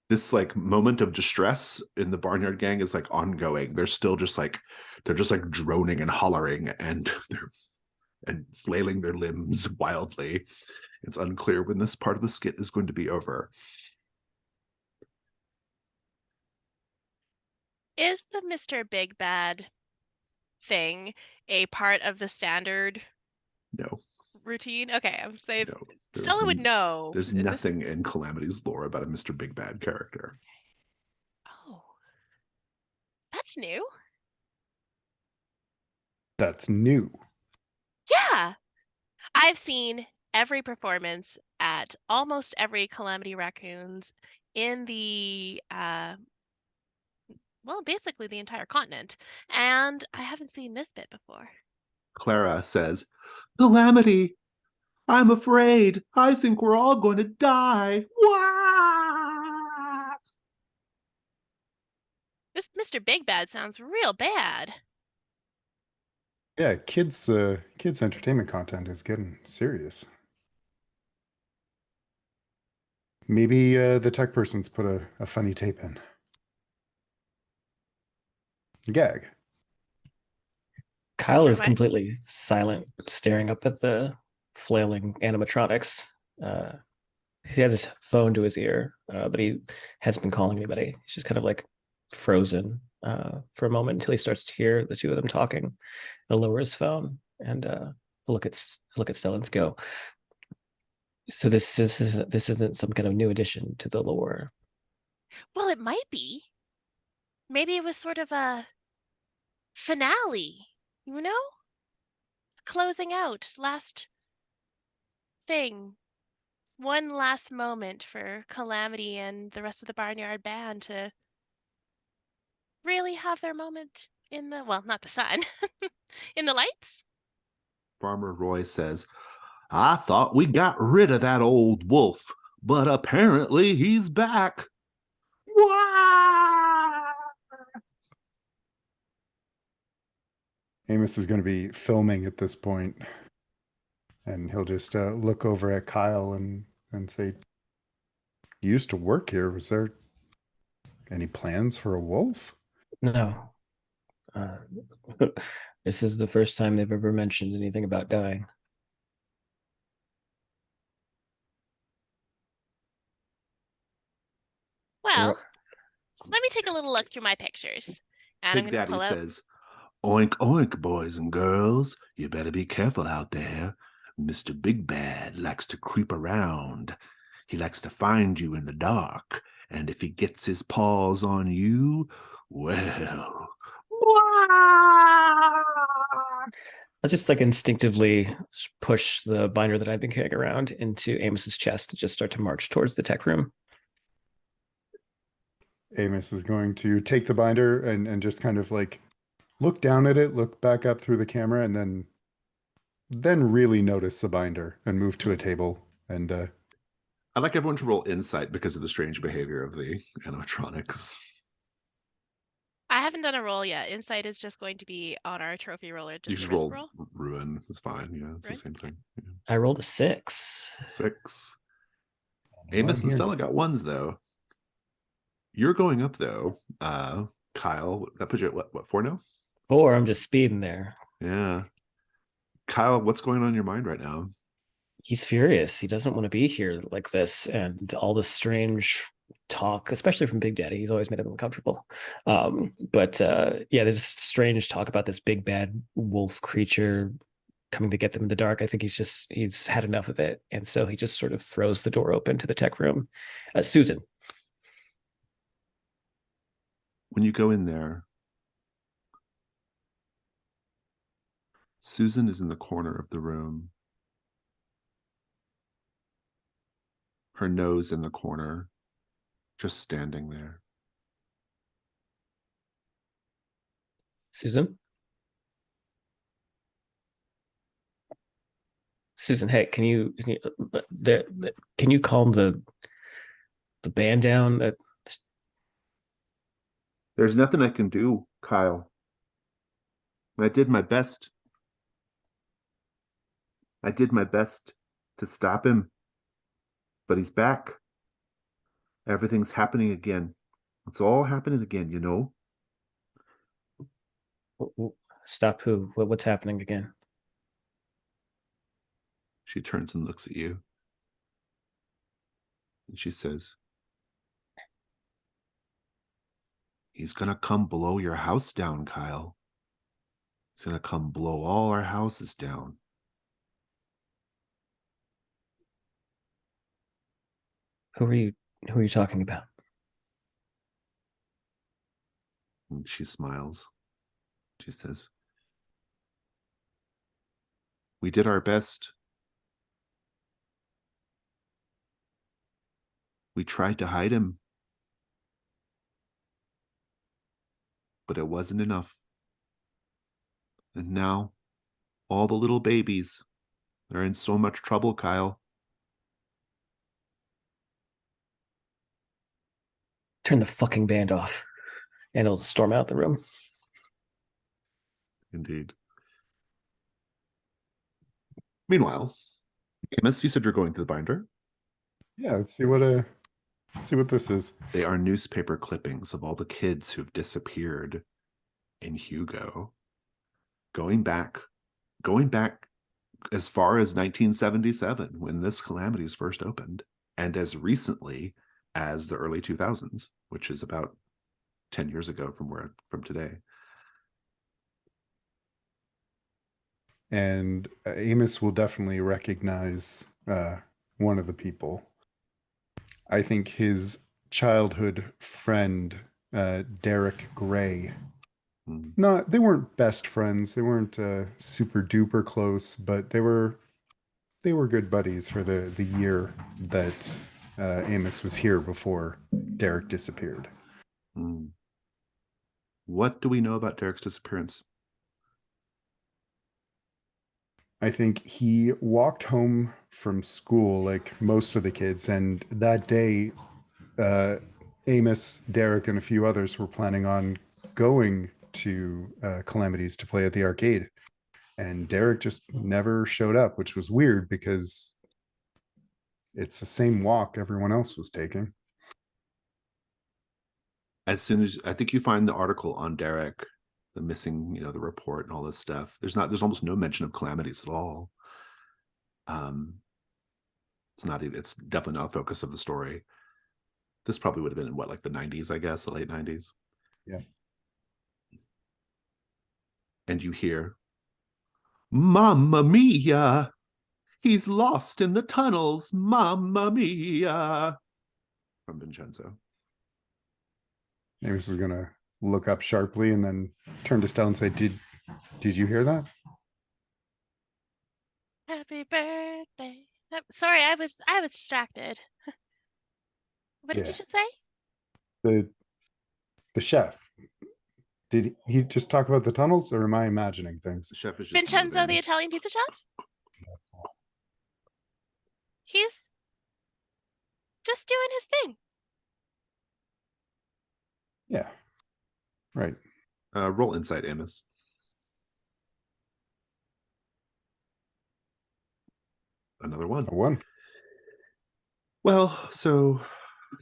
this like moment of distress in the Barnyard Gang is like ongoing. They're still just like, they're just like droning and hollering and flailing their limbs wildly. It's unclear when this part of the skit is going to be over. Is the Mr. Big Bad thing a part of the standard No, routine? Okay, I'm saying no. Stella would know. There's nothing in Calamity's lore about a Mr. Big Bad character. Oh, that's new. That's new. Yeah, I've seen every performance at almost every Calamity Raccoons in the well, basically the entire continent, and I haven't seen this bit before. Clara says, Calamity, I'm afraid. I think we're all going to die. Wah! This Mr. Big Bad sounds real bad. Yeah, kids entertainment content is getting serious. Maybe the tech person's put a funny tape in. Gag. Kyle Sure is might. completely silent, staring up at the flailing animatronics. He has his phone to his ear, but he hasn't been calling anybody. He's just kind of like frozen for a moment until he starts to hear the two of them talking. He'll lower his phone and look at Stellan's go. So this isn't some kind of new addition to the lore. Well, it might be. Maybe it was sort of a finale, you know? Closing out, last thing. One last moment for Calamity and the rest of the Barnyard Band to really have their moment in the, well, not the sun, in the lights. Farmer Roy says, I thought we got rid of that old wolf, but apparently he's back. Wah! Amos is going to be filming at this point, and he'll just look over at Kyle and say, "You used to work here. Was there any plans for a wolf?" No. This is the first time they've ever mentioned anything about dying. Well, let me take a little look through my pictures. And I'm Big going to Daddy pull out. says, Oink, oink, boys and girls. You better be careful out there. Mr. Big Bad likes to creep around. He likes to find you in the dark. And if he gets his paws on you, well. I'll just like instinctively push the binder that I've been carrying around into Amos's chest to just start to march towards the tech room. Amos is going to take the binder and just kind of like look down at it, look back up through the camera, and then really notice the binder and move to a table. And I'd like everyone to roll insight because of the strange behavior of the animatronics. I haven't done a roll yet. Insight is just going to be on our trophy roller. You Just just a risk roll roll. ruin. It's fine. Yeah, it's Ruin? the same thing. Yeah. I rolled a 6. 6. Amos I'm and here. Stella got ones though. You're going up though. Kyle, that put you at what 4 now? Or I'm just speeding there. Yeah. Kyle, what's going on in your mind right now? He's furious. He doesn't want to be here like this, and all this strange talk, especially from Big Daddy. He's always made him uncomfortable. But yeah, there's strange talk about this big bad wolf creature coming to get them in the dark. I think he's had enough of it, and so he just sort of throws the door open to the tech room. Susan. When you go in there, Susan is in the corner of the room. Her nose in the corner, just standing there. Susan? Susan, hey, can you calm the band down? There's nothing I can do, Kyle. I did my best. I did my best to stop him, but he's back. Everything's happening again. It's all happening again, you know? Stop who? What's happening again? She turns and looks at you. And she says, he's gonna come blow your house down, Kyle. He's gonna come blow all our houses down. Who are you talking about? And she smiles. She says, we did our best. We tried to hide him, but it wasn't enough. And now, all the little babies, they're in so much trouble, Kyle. Turn the fucking band off. And he'll storm out the room. Indeed. Meanwhile, Amos, you said you're going to the binder. Yeah, let's see what this is. They are newspaper clippings of all the kids who've disappeared in Hugo. Going back as far as 1977, when this Calamities first opened, and as recently as the early 2000s, which is about 10 years ago from today. And Amos will definitely recognize one of the people. I think his childhood friend, Derek Gray. No, they weren't best friends. They weren't super duper close, but they were good buddies for the year that Amos was here before Derek disappeared. What do we know about Derek's disappearance? I think he walked home from school like most of the kids, and that day, Amos, Derek, and a few others were planning on going to Calamities to play at the arcade. And Derek just never showed up, which was weird because it's the same walk everyone else was taking. As soon as I think you find the article on Derek, the missing, the report and all this stuff, there's almost no mention of Calamities at all. It's definitely not a focus of the story. This probably would have been in like the 90s, I guess, the late 90s. Yeah. And you hear, Mamma mia! He's lost in the tunnels, Mamma mia! From Vincenzo. Amos is gonna look up sharply and then turn to Stella and say, Did you hear that? Happy birthday. Sorry, I was distracted. What did you just say? The chef. Did he just talk about the tunnels, or am I imagining things? The chef is just Vincenzo, moving. the Italian pizza chef? He's just doing his thing. Yeah. Right. Roll insight, Amos. Another one. A one. Well, so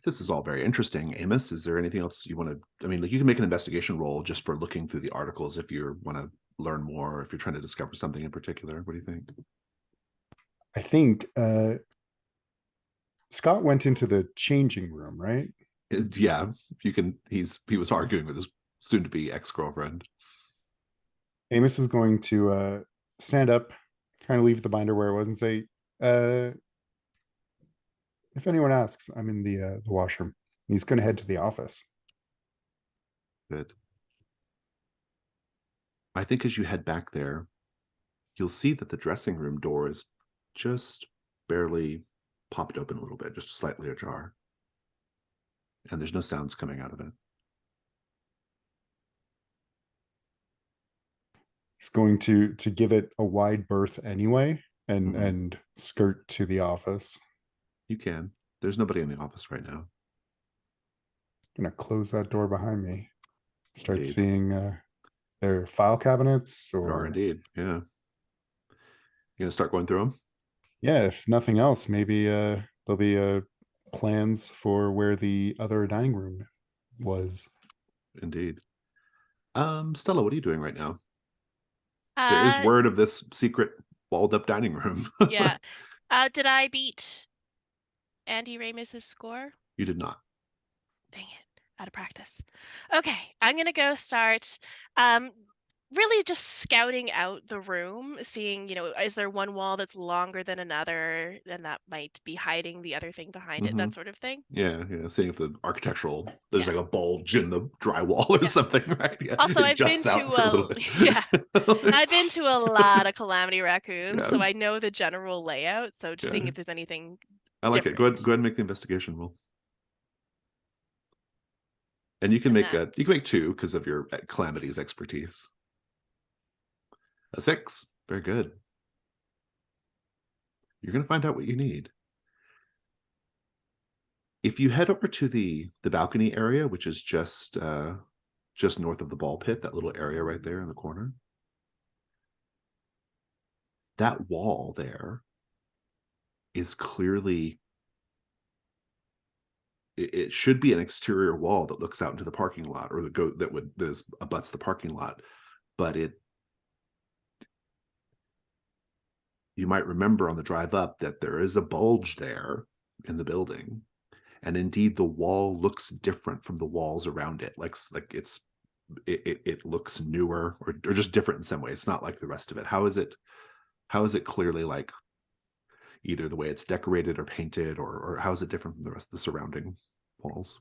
this is all very interesting. Amos, is there anything else you want to? I mean, like you can make an investigation roll just for looking through the articles if you want to learn more, or if you're trying to discover something in particular. What do you think? I think Scott went into the changing room, right? Yeah, you can. He was arguing with his soon-to-be ex-girlfriend. Amos is going to stand up, kind of leave the binder where it was, and say, "If anyone asks, I'm in the washroom." He's going to head to the office. Good. I think as you head back there, you'll see that the dressing room door is just barely popped open a little bit, just slightly ajar. And there's no sounds coming out of it. He's going to give it a wide berth anyway, and skirt to the office. You can. There's nobody in the office right now. Gonna close that door behind me. Start Indeed. seeing their file cabinets, There are or indeed. Yeah. You gonna start going through them? yeah, if nothing else, maybe there'll be plans for where the other dining room was. Indeed. Stella, what are you doing right now? There is Uh, word of this secret walled up dining room. yeah. Did I beat Andy Ramos's score? You did not. Dang it, out of practice. Okay, I'm gonna go start really just scouting out the room, seeing, is there one wall that's longer than another, and that might be hiding the other thing behind it, that sort of thing. Yeah, seeing if the there's Yeah. like a bulge in the drywall or Yeah. something, right? Yeah. Also, It I've been juts out to for a little bit. yeah, I've been to a lot of Calamity Raccoons, Yeah. so I know the general layout. So just seeing Yeah. if there's anything I like it. Go different. ahead and make the investigation roll. And you can And make two because of your Calamity's expertise. A 6. Very good. You're gonna find out what you need. If you head over to the balcony area, which is just north of the ball pit, that little area right there in the corner, that wall there is clearly, it should be an exterior wall that looks out into the parking lot, or that abuts the parking lot, but you might remember on the drive up that there is a bulge there in the building. And indeed, the wall looks different from the walls around it. Like it looks newer, or just different in some way. It's not like the rest of it. How is it clearly like either the way it's decorated or painted, or how is it different from the rest of the surrounding walls?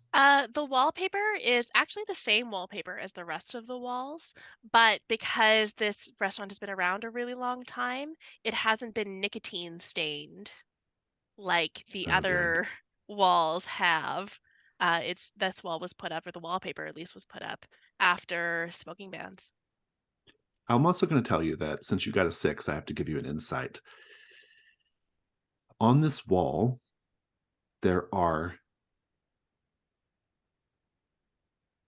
the wallpaper is actually the same wallpaper as the rest of the walls, but because this restaurant has been around a really long time, it hasn't been nicotine stained like the Oh, good. other walls have. This wall was put up, or the wallpaper at least was put up after smoking bans. I'm also going to tell you that since you got a 6, I have to give you an insight. On this wall, there are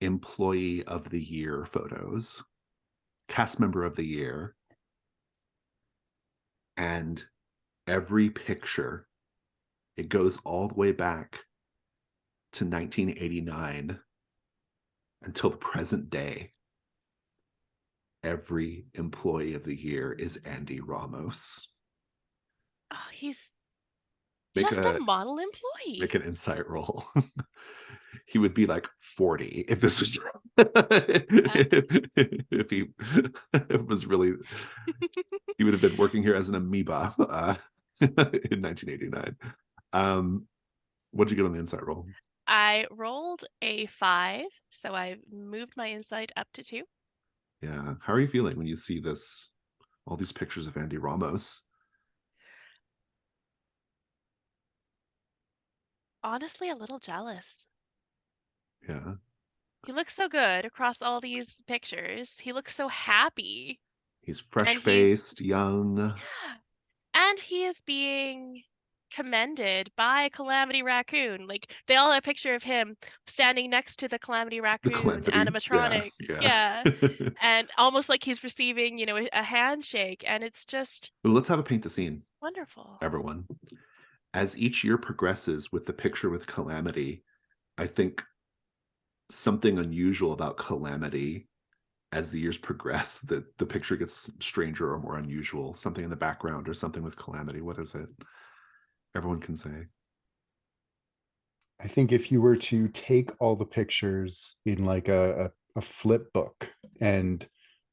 employee of the year photos, cast member of the year, and every picture, it goes all the way back to 1989 until the present day. Every employee of the year is Andy Ramos. Oh, he's Make just a a model employee. Make an insight roll. He would be like 40 if this was if he it was really, he would have been working here as an amoeba in 1989. What did you get on the insight roll? I rolled a 5, so I moved my insight up to 2. Yeah. How are you feeling when you see all these pictures of Andy Ramos? Honestly, a little jealous. Yeah. He looks so good across all these pictures. He looks so happy. He's fresh-faced, young. Yeah. And he is being commended by Calamity Raccoon. Like, they all have a picture of him standing next to the Calamity The Raccoon Calamity. animatronic. Yeah. And almost like he's receiving, a handshake. And it's just Well, let's have a paint the scene, wonderful. everyone. as each year progresses with the picture with Calamity, I think something unusual about Calamity as the years progress, that the picture gets stranger or more unusual. Something in the background or something with Calamity. What is it? Everyone can say. I think if you were to take all the pictures in like a flip book and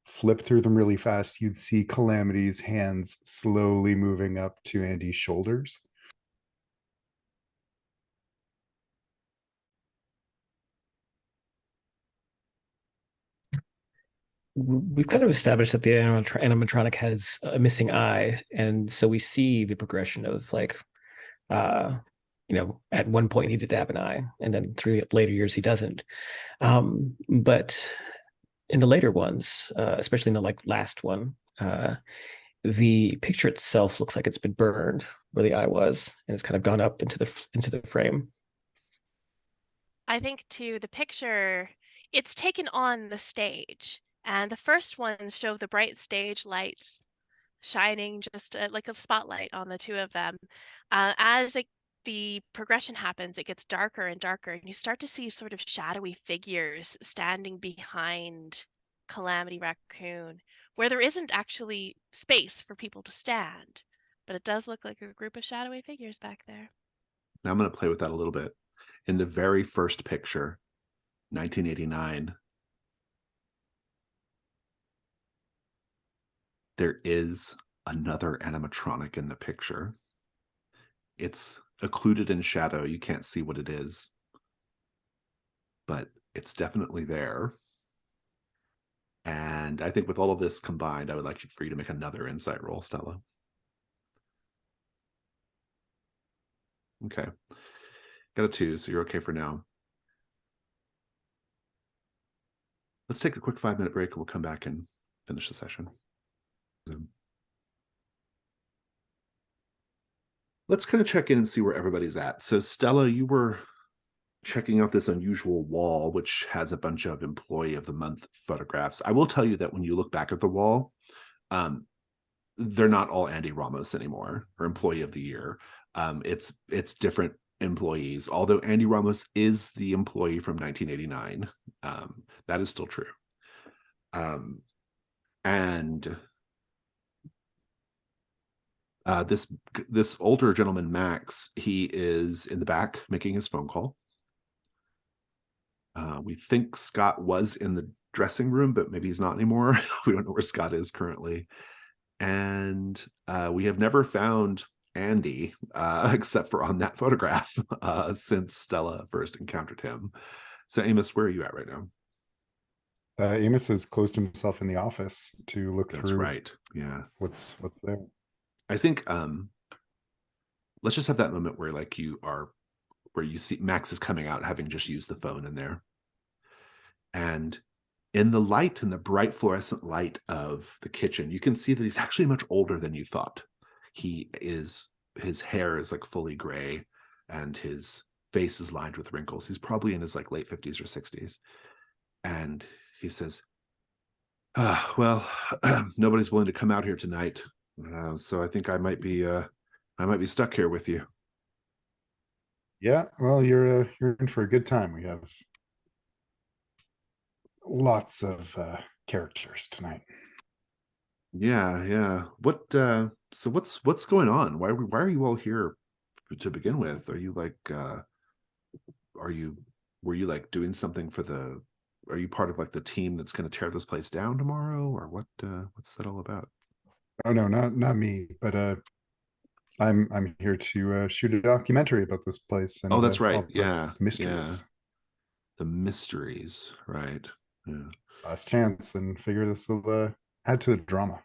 flip through them really fast, you'd see Calamity's hands slowly moving up to Andy's shoulders. We've kind of established that the animatronic has a missing eye, and so we see the progression of like, uh, at one point he did have an eye, and then 3 later years he doesn't. But in the later ones, especially in the like last one, the picture itself looks like it's been burned where the eye was, and it's kind of gone up into the frame. I think too, the picture, it's taken on the stage, and the first ones show the bright stage lights shining just like a spotlight on the two of them. As the progression happens, it gets darker and darker, and you start to see sort of shadowy figures standing behind Calamity Raccoon, where there isn't actually space for people to stand, but it does look like a group of shadowy figures back there. Now I'm going to play with that a little bit. In the very first picture, 1989, there is another animatronic in the picture. It's occluded in shadow. You can't see what it is, but it's definitely there. And I think with all of this combined, I would like for you to make another insight roll, Stella. Okay. Got a 2, so you're okay for now. Let's take a quick 5-minute break and we'll come back and finish the session. Let's kind of check in and see where everybody's at. So Stella, you were checking out this unusual wall, which has a bunch of Employee of the Month photographs. I will tell you that when you look back at the wall, they're not all Andy Ramos anymore, or Employee of the Year. It's different employees, although Andy Ramos is the employee from 1989. That is still true. And this older gentleman, Max, he is in the back making his phone call. We think Scott was in the dressing room, but maybe he's not anymore. We don't know where Scott is currently. And we have never found Andy, except for on that photograph, since Stella first encountered him. So Amos, where are you at right now? Amos has closed himself in the office to look That's through. right. Yeah. What's there. I think let's just have that moment where where you see Max is coming out having just used the phone in there. And in the light, in the bright fluorescent light of the kitchen, you can see that he's actually much older than you thought. His hair is like fully gray and his face is lined with wrinkles. He's probably in his like late 50s or 60s. And he says, well, nobody's willing to come out here tonight. So I think I might be stuck here with you. Yeah, well, you're in for a good time. We have lots of characters tonight. Yeah. So what's going on? Why are you all here to begin with? Are you like were you like doing something are you part of like the team that's going to tear this place down tomorrow, or what's that all about? Oh no, not me, but I'm here to shoot a documentary about this place and Oh, that's right. all the Yeah. mysteries. The mysteries, right? Yeah. Last chance, and figure this will add to the drama.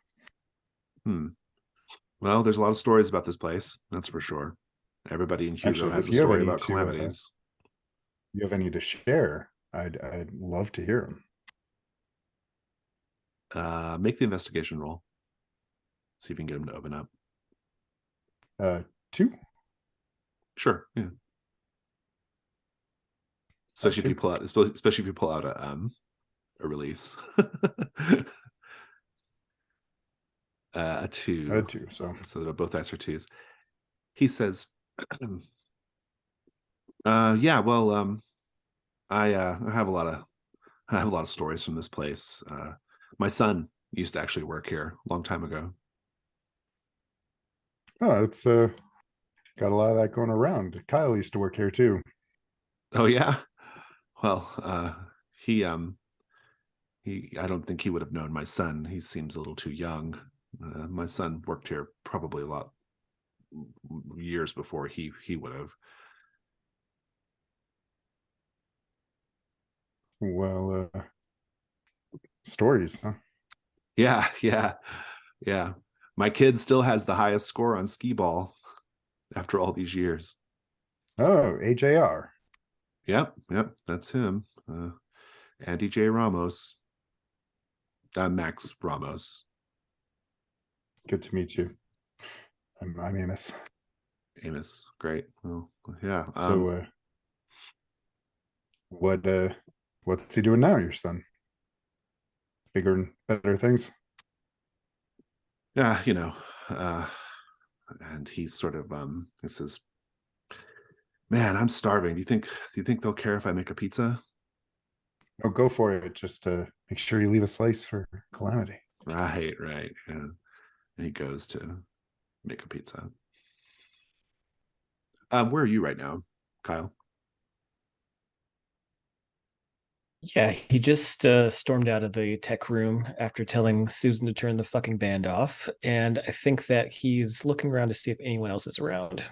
Well, there's a lot of stories about this place, that's for sure. Everybody in Hugo Actually, has if a you have story any about to, calamities. You have any to share? I'd love to hear them. Make the investigation roll. See if you can get him to open up. 2. Sure. Yeah. Especially if you pull out a release. A 2. I had 2, so both dice are 2s. He says, Yeah, well, I have a lot of stories from this place. My son used to actually work here a long time ago. Oh, it's got a lot of that going around. Kyle used to work here too. Oh yeah. Well, he I don't think he would have known my son. He seems a little too young. My son worked here probably a lot years before he would have. Well, stories, huh? Yeah, yeah, yeah. My kid still has the highest score on skee ball after all these years. Oh, AJR. Yep, that's him. Andy J. Ramos. Max Ramos. Good to meet you. I'm Amos. Amos, great. Well, yeah. So, what's he doing now, your son? Bigger and better things? Yeah, uh, and he's sort of he says, "Man, I'm starving. Do you think they'll care if I make a pizza?" Oh, go for it. Just make sure you leave a slice for Calamity. Right. Yeah. And he goes to make a pizza. Where are you right now, Kyle? Yeah, he just stormed out of the tech room after telling Susan to turn the fucking band off, and I think that he's looking around to see if anyone else is around.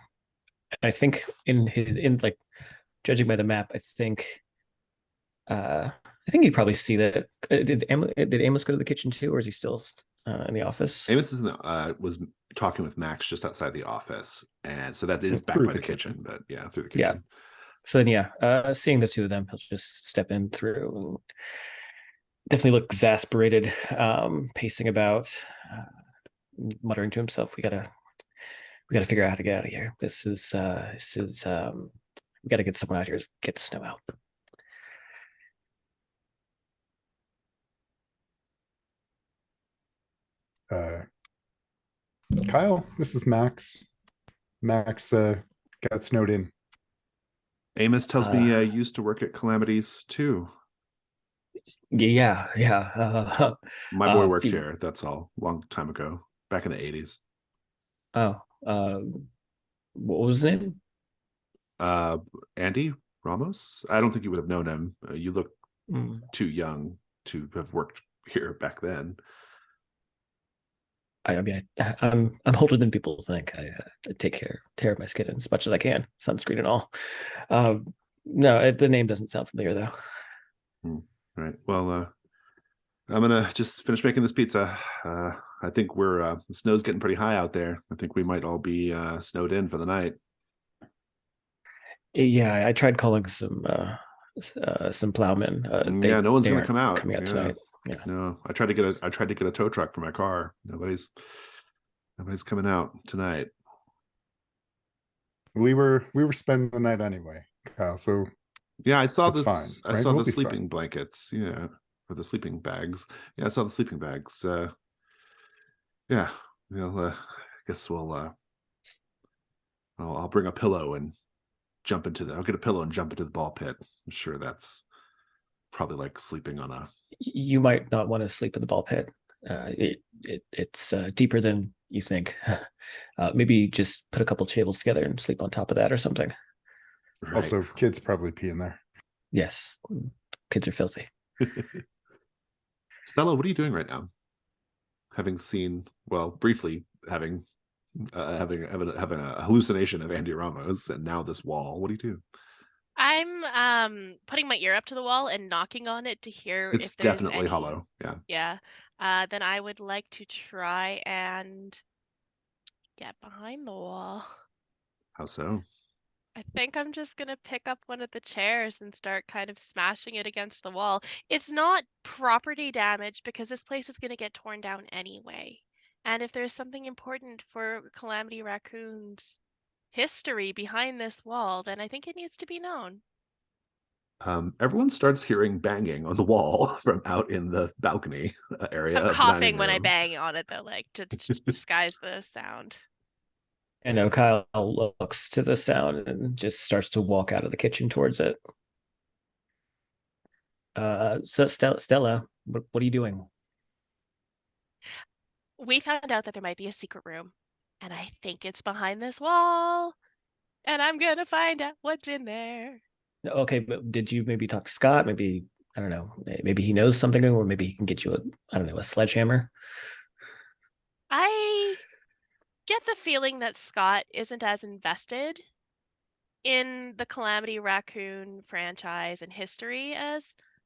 I think in like judging by the map, I think you'd probably see that. Did Amos go to the kitchen too, or is he still in the office? Amos was talking with Max just outside the office, and so that is back Through by the the kitchen. But yeah, through the Yeah. kitchen. So then, seeing the two of them, he'll just step in through and definitely look exasperated, pacing about, uh, muttering to himself, we gotta figure out how to get out of here. We gotta get someone out here to get the snow out." Kyle, this is Max. Max got snowed in. Amos tells me you used to work at Calamities too. Yeah. My boy worked few, here. That's all. Long time ago, back in the 80s. oh, what was his name? Uh, Andy Ramos. I don't think you would have known him. You look too young to have worked here back then. I mean, I'm older than people think. I take care of my skin as much as I can, sunscreen and all. No, the name doesn't sound familiar though. Right. Well, I'm gonna just finish making this pizza. I think the snow's getting pretty high out there. I think we might all be snowed in for the night. Yeah, I tried calling some plowmen. Yeah, no one's they gonna aren't come out. coming out tonight. Yeah. No, I tried to get a tow truck for my car. Nobody's coming out tonight. We were spending the night anyway, Kyle. So yeah, I saw it's fine, I right? saw We'll the be sleeping fine. blankets. Yeah, or the sleeping bags. Yeah, I saw the sleeping bags. Yeah, well, I guess I'll bring a pillow and I'll get a pillow and jump into the ball pit. I'm sure that's probably like sleeping on a. You might not want to sleep in the ball pit. It's deeper than you think. Maybe just put a couple tables together and sleep on top of that or something. Right. Also, kids probably pee in there. Yes, kids are filthy. Stella, what are you doing right now? Having seen, well, briefly having having a hallucination of Andy Ramos and now this wall. What do you do? I'm putting my ear up to the wall and knocking on it to hear It's if there's definitely any. hollow. Yeah. Yeah. Then I would like to try and get behind the wall. How so? I think I'm just gonna pick up one of the chairs and start kind of smashing it against the wall. It's not property damage because this place is gonna get torn down anyway. And if there's something important for Calamity Raccoon's history behind this wall, then I think it needs to be known. Everyone starts hearing banging on the wall from out in the balcony area I'm of the dining coughing when I room. bang on it though, like to disguise the sound. You know, Kyle looks to the sound and just starts to walk out of the kitchen towards it. So Stella, what are you doing? We found out that there might be a secret room, and I think it's behind this wall, and I'm gonna find out what's in there. Okay, but did you maybe talk to Scott? Maybe I don't know. Maybe he knows something, or maybe he can get you a I don't know a sledgehammer. I get the feeling that Scott isn't as invested in the Calamity Raccoon franchise and history as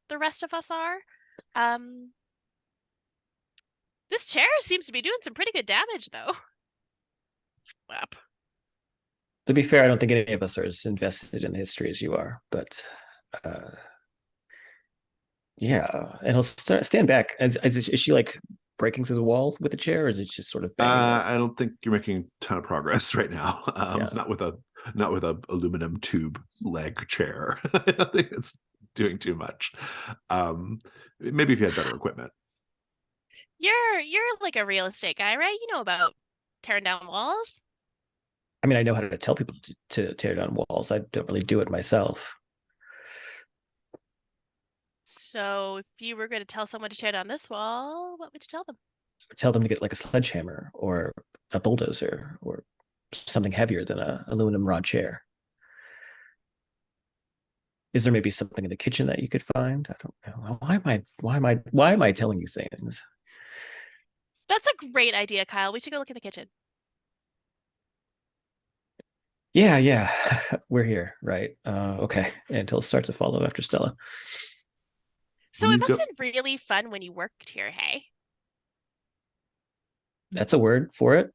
the rest of us are. Um, this chair seems to be doing some pretty good damage, though. Flap. To be fair, I don't think any of us are as invested in the history as you are, but uh, yeah, and he'll stand back. Is she like breaking through the wall with the chair, or is it just sort of banging it? I don't think you're making a ton of progress right now. Yeah. Not with a aluminum tube leg chair. I don't think it's doing too much. Maybe if you had better equipment. You're like a real estate guy, right? You know about tearing down walls. I mean, I know how to tell people to tear down walls. I don't really do it myself. So if you were going to tell someone to tear down this wall, what would you tell them? Tell them to get like a sledgehammer or a bulldozer or something heavier than a aluminum rod chair. Is there maybe something in the kitchen that you could find? I don't know. Why am I telling you things? That's a great idea, Kyle. We should go look in the kitchen. Yeah, we're here, right? Okay. And he'll start to follow after Stella. So When it you must go, have been really fun when you worked here, hey? That's a word for it.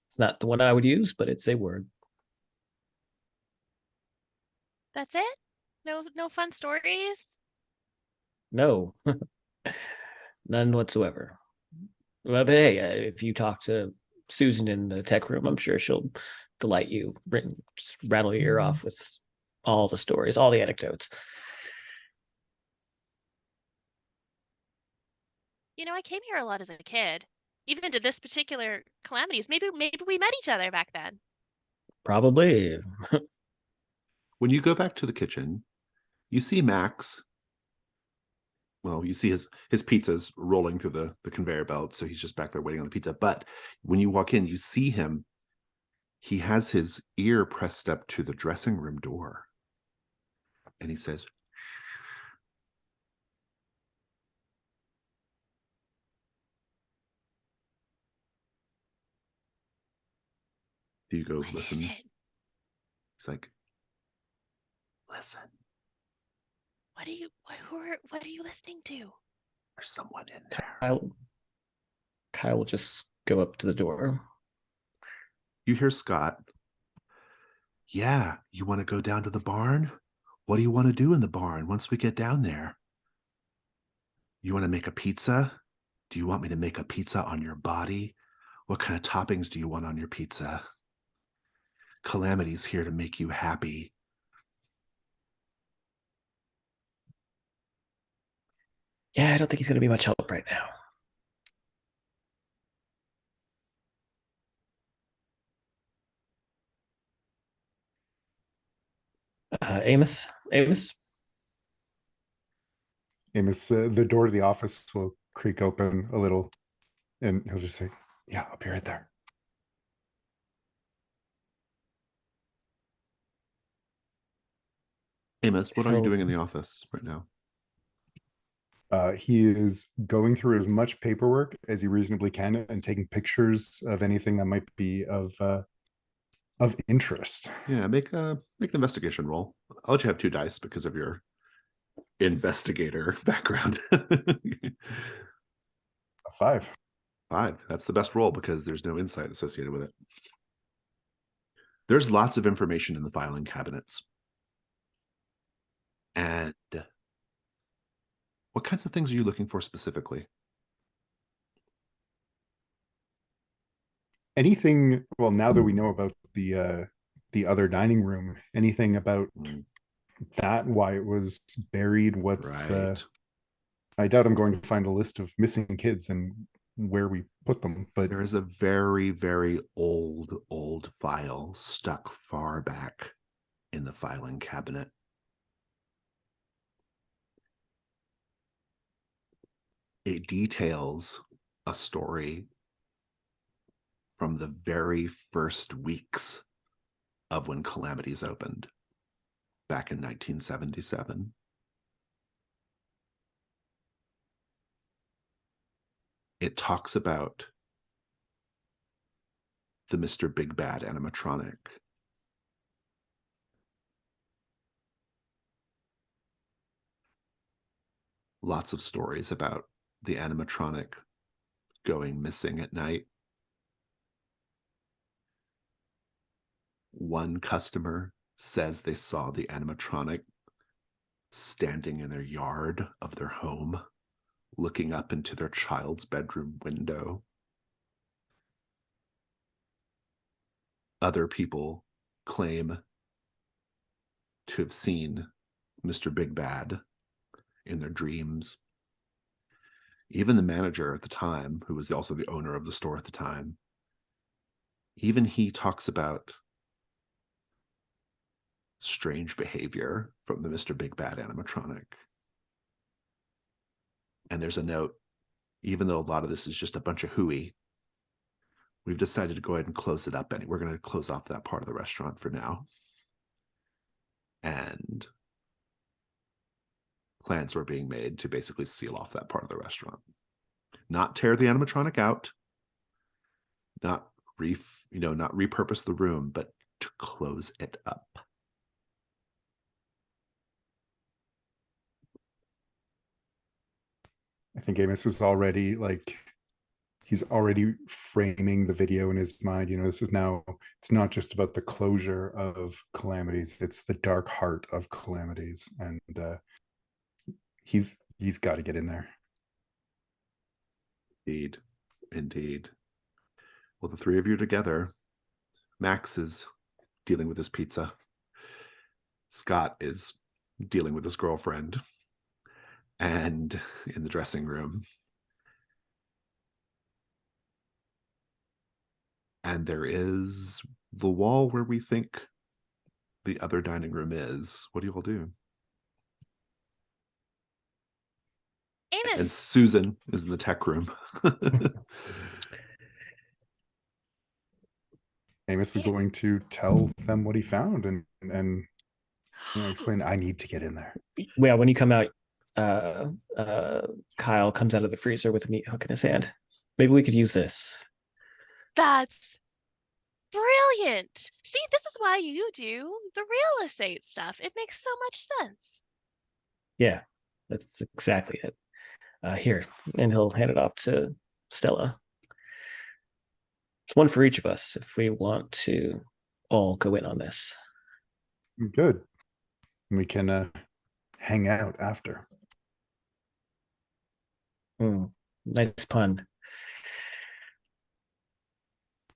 It's not the one I would use, but it's a word. That's it? No fun stories? No, none whatsoever. Well, but hey, if you talk to Susan in the tech room, I'm sure she'll delight you, just rattle your ear off with all the stories, all the anecdotes. You know, I came here a lot as a kid. Even to this particular calamities. Maybe we met each other back then. Probably. when you go back to the kitchen, you see Max. Well, you see his pizza's rolling through the conveyor belt, so he's just back there waiting on the pizza. But when you walk in, you see him. He has his ear pressed up to the dressing room door, and he says, "Do you go What is listen?" it? He's like, "Listen, What are you listening to? there's someone in there." Kyle will just go up to the door. You hear Scott. "Yeah, you want to go down to the barn? What do you want to do in the barn once we get down there? You want to make a pizza? Do you want me to make a pizza on your body? What kind of toppings do you want on your pizza? Calamity's here to make you happy." Yeah, I don't think he's going to be much help right now. Amos, Amos, the door to the office will creak open a little, and he'll just say, "Yeah, I'll be right there." Amos, what are you he'll doing in the office right now? He is going through as much paperwork as he reasonably can and taking pictures of anything that might be of interest. Yeah, make an investigation roll. I'll let you have 2 dice because of your investigator background. A 5. 5. That's the best roll because there's no insight associated with it. There's lots of information in the filing cabinets. And what kinds of things are you looking for specifically? Anything? Well, now that we know about the other dining room, anything about that? Why it was buried? What's Right. I doubt I'm going to find a list of missing kids and where we put them, but There is a very, very old file stuck far back in the filing cabinet. It details a story from the very first weeks of when Calamities opened back in 1977. It talks about the Mr. Big Bad animatronic. Lots of stories about the animatronic going missing at night. One customer says they saw the animatronic standing in their yard of their home, looking up into their child's bedroom window. Other people claim to have seen Mr. Big Bad in their dreams. Even the manager at the time, who was also the owner of the store at the time, even he talks about strange behavior from the Mr. Big Bad animatronic. And there's a note, even though a lot of this is just a bunch of hooey, we've decided to go ahead and close it up. And we're going to close off that part of the restaurant for now. And plans were being made to basically seal off that part of the restaurant. Not tear the animatronic out, not repurpose the room, but to close it up. I think Amos is already he's already framing the video in his mind. This is now, it's not just about the closure of Calamities, it's the dark heart of Calamities. And he's got to get in there. Indeed. Well, the three of you together, Max is dealing with his pizza. Scott is dealing with his girlfriend. And in the dressing room. And there is the wall where we think the other dining room is. What do you all do? Amos. And Susan is in the tech room. Amos is going to tell them what he found and explain, I need to get in there. Yeah, when you come out, Kyle comes out of the freezer with a meat hook in his hand. Maybe we could use this. That's brilliant. See, this is why you do the real estate stuff. It makes so much sense. Yeah, that's exactly it. Here, and he'll hand it off to Stella. It's one for each of us if we want to all go in on this. Good. We can hang out after. Nice pun.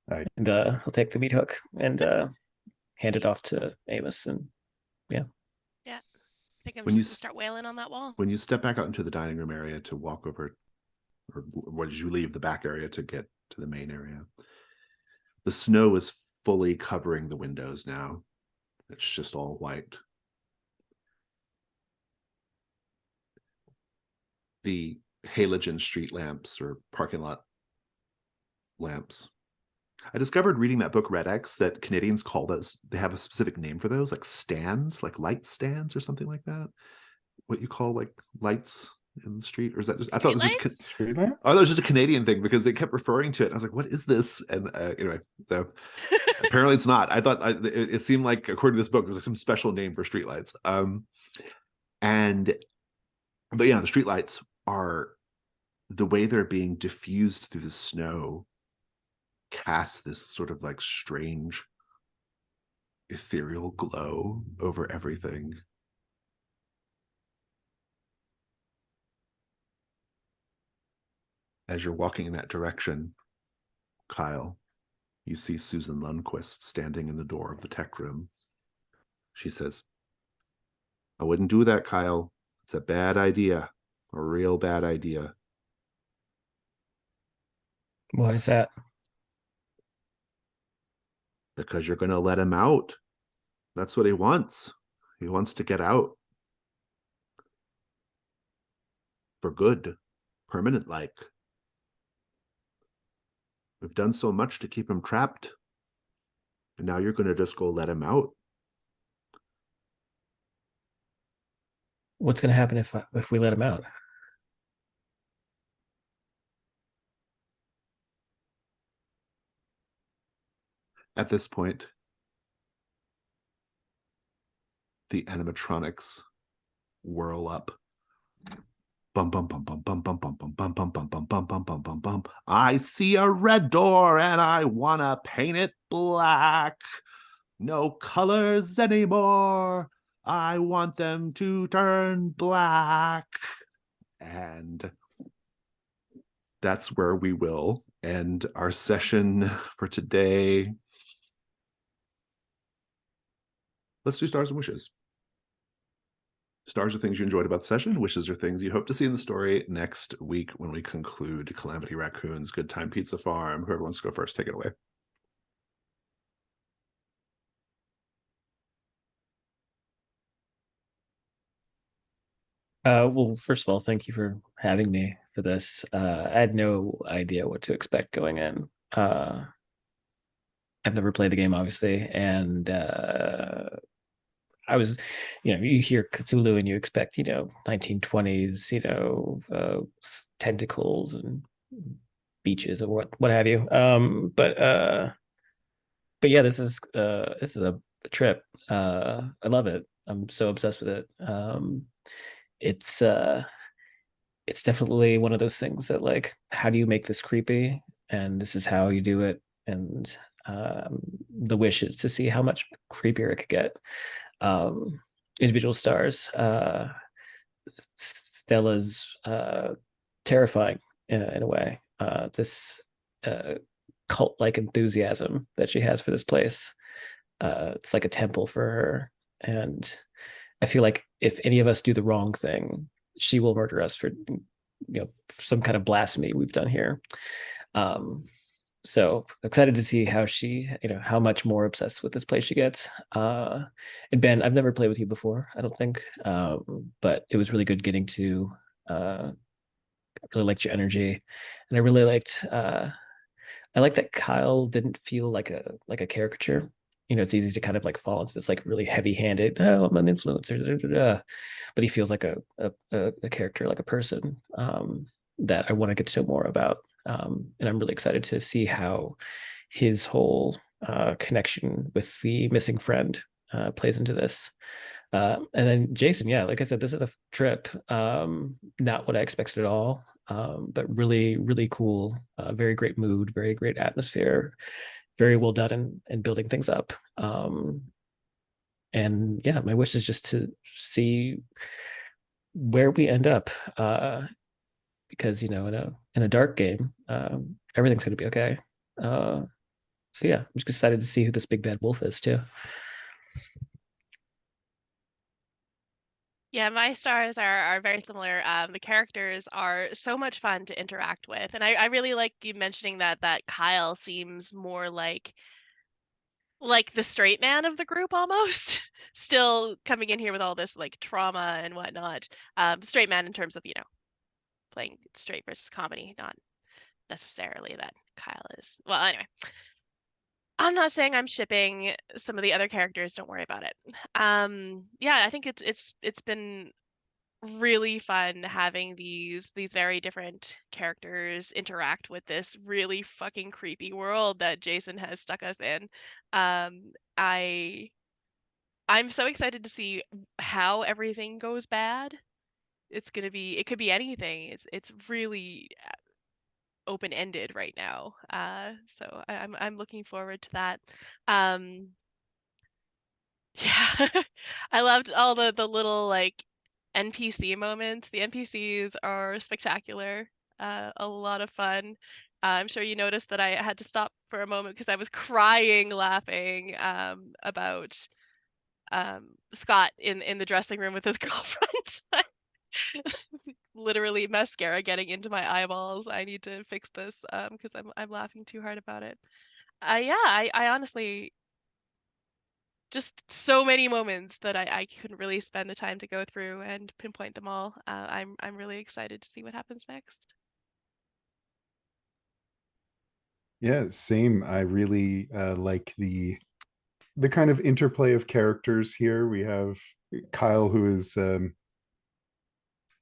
And he'll take the meat hook and hand it off to Amos. And yeah. I think I'm just going to start wailing on that wall. When you step back out into the dining room area to walk over, or when did you leave the back area to get to the main area? The snow is fully covering the windows now. It's just all white. The halogen street lamps or parking lot lamps. I discovered reading that book Red X that Canadians call those, they have a specific name for those, like stands, like light stands or something like that. What you call like lights in the street, or is that just? I thought it was just street lamp. Oh, that was just a Canadian thing because they kept referring to it. And I was like, "What is this?" And anyway, so apparently it's not. I thought it seemed like, according to this book, there was like some special name for streetlights. But yeah, the streetlights are, the way they're being diffused through the snow, cast this sort of like strange ethereal glow over everything. As you're walking in that direction, Kyle, you see Susan Lundquist standing in the door of the tech room. She says, "I wouldn't do that, Kyle. It's a bad idea, a real bad idea." Why is that? Because you're going to let him out. That's what he wants. He wants to get out. For good. Permanent like. We've done so much to keep him trapped. And now you're going to just go let him out. What's going to happen if we let him out? At this point, the animatronics whirl up. Bum bum bum bum bum bum bum bum bum bum bum bum bum bum bum bum bum. I see a red door and I wanna paint it black. No colors anymore. I want them to turn black. And that's where we will end our session for today. Let's do stars and wishes. Stars are things you enjoyed about the session. Wishes are things you hope to see in the story next week when we conclude Calamity Raccoon's Good Time Pizza Farm. Whoever wants to go first, take it away. Well, first of all, thank you for having me for this. I had no idea what to expect going in. I've never played the game, obviously, and I was, you hear Cthulhu and you expect, 1920s, tentacles and beaches or what have you. But yeah, this is a trip. I love it. I'm so obsessed with it. It's it's definitely one of those things that, like, how do you make this creepy? And this is how you do it. And the wish is to see how much creepier it could get. Individual stars. Stella's terrifying in a way. This cult-like enthusiasm that she has for this place. It's like a temple for her. And I feel like if any of us do the wrong thing, she will murder us for some kind of blasphemy we've done here. So excited to see how how much more obsessed with this place she gets. And Ben, I've never played with you before, I don't think, but it was really good getting to. I really liked your energy, and I really liked. I like that Kyle didn't feel like a caricature. It's easy to kind of like fall into this like really heavy-handed, oh, I'm an influencer, da, da, da, but he feels like a character, like a person that I want to get to know more about. And I'm really excited to see how his whole connection with the missing friend plays into this. And then Jason, yeah, like I said, this is a trip. Not what I expected at all, but really, really cool. Very great mood, very great atmosphere, very well done in building things up. And yeah, my wish is just to see where we end up. Because in a dark game, everything's going to be okay. So yeah, I'm just excited to see who this big bad wolf is too. Yeah, my stars are very similar. The characters are so much fun to interact with, and I really like you mentioning that Kyle seems more like the straight man of the group almost. Still coming in here with all this like trauma and whatnot. Straight man in terms of playing straight versus comedy, not necessarily that Kyle is. Well, anyway, I'm not saying I'm shipping some of the other characters. Don't worry about it. Yeah, I think it's been really fun having these very different characters interact with this really fucking creepy world that Jason has stuck us in. I I'm so excited to see how everything goes bad. It could be anything. It's really open-ended right now. So I'm looking forward to that. Um, yeah, I loved all the little like NPC moments. The NPCs are spectacular. A lot of fun. I'm sure you noticed that I had to stop for a moment because I was crying laughing about Scott in the dressing room with his girlfriend. literally mascara getting into my eyeballs. I need to fix this because I'm laughing too hard about it. Yeah, I honestly just so many moments that I couldn't really spend the time to go through and pinpoint them all. I'm really excited to see what happens next. Yeah, same. I really like the kind of interplay of characters here. We have Kyle, who is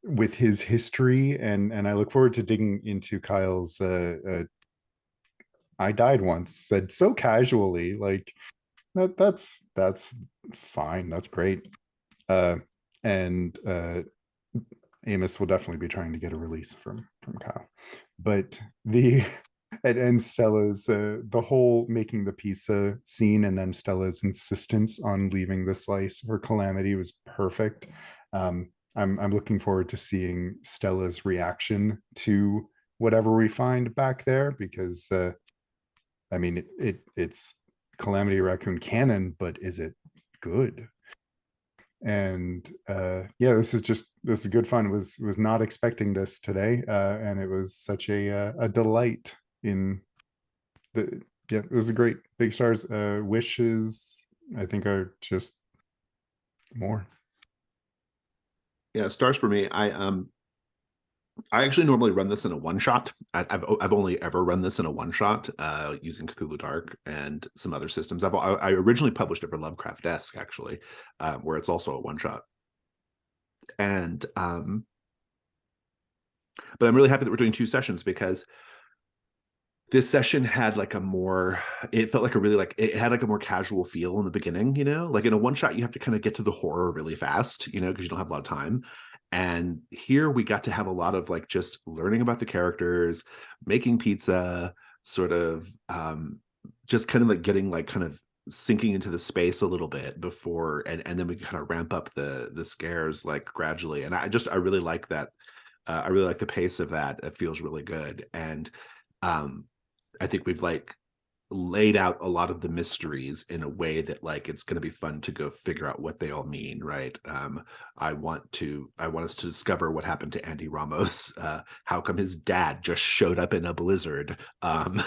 with his history, and I look forward to digging into Kyle's I died once said so casually, like that's fine, that's great. And Amos will definitely be trying to get a release from Kyle. But the and Stella's the whole making the pizza scene, and then Stella's insistence on leaving the slice for Calamity was perfect. I'm looking forward to seeing Stella's reaction to whatever we find back there, because I mean it's Calamity Raccoon canon, but is it good? And yeah, this is good fun. Was not expecting this today, and it was such a delight. In the Yeah, it was a great big stars. Wishes, I think, are just more. Yeah, stars for me. I actually normally run this in a one shot. I've only ever run this in a one shot using Cthulhu Dark and some other systems. I originally published it for Lovecraft-esque, actually, where it's also a one shot. And but I'm really happy that we're doing 2 sessions, because this session had like a more, it felt like a really like, it had like a more casual feel in the beginning, you know, like in a one shot you have to kind of get to the horror really fast, you know, because you don't have a lot of time. And here we got to have a lot of like just learning about the characters, making pizza, sort of just kind of like getting like kind of sinking into the space a little bit before, and then we kind of ramp up the scares like gradually. And I really like that. I really like the pace of that. It feels really good. And I think we've like laid out a lot of the mysteries in a way that like it's going to be fun to go figure out what they all mean, right? I want us to discover what happened to Andy Ramos. How come his dad just showed up in a blizzard on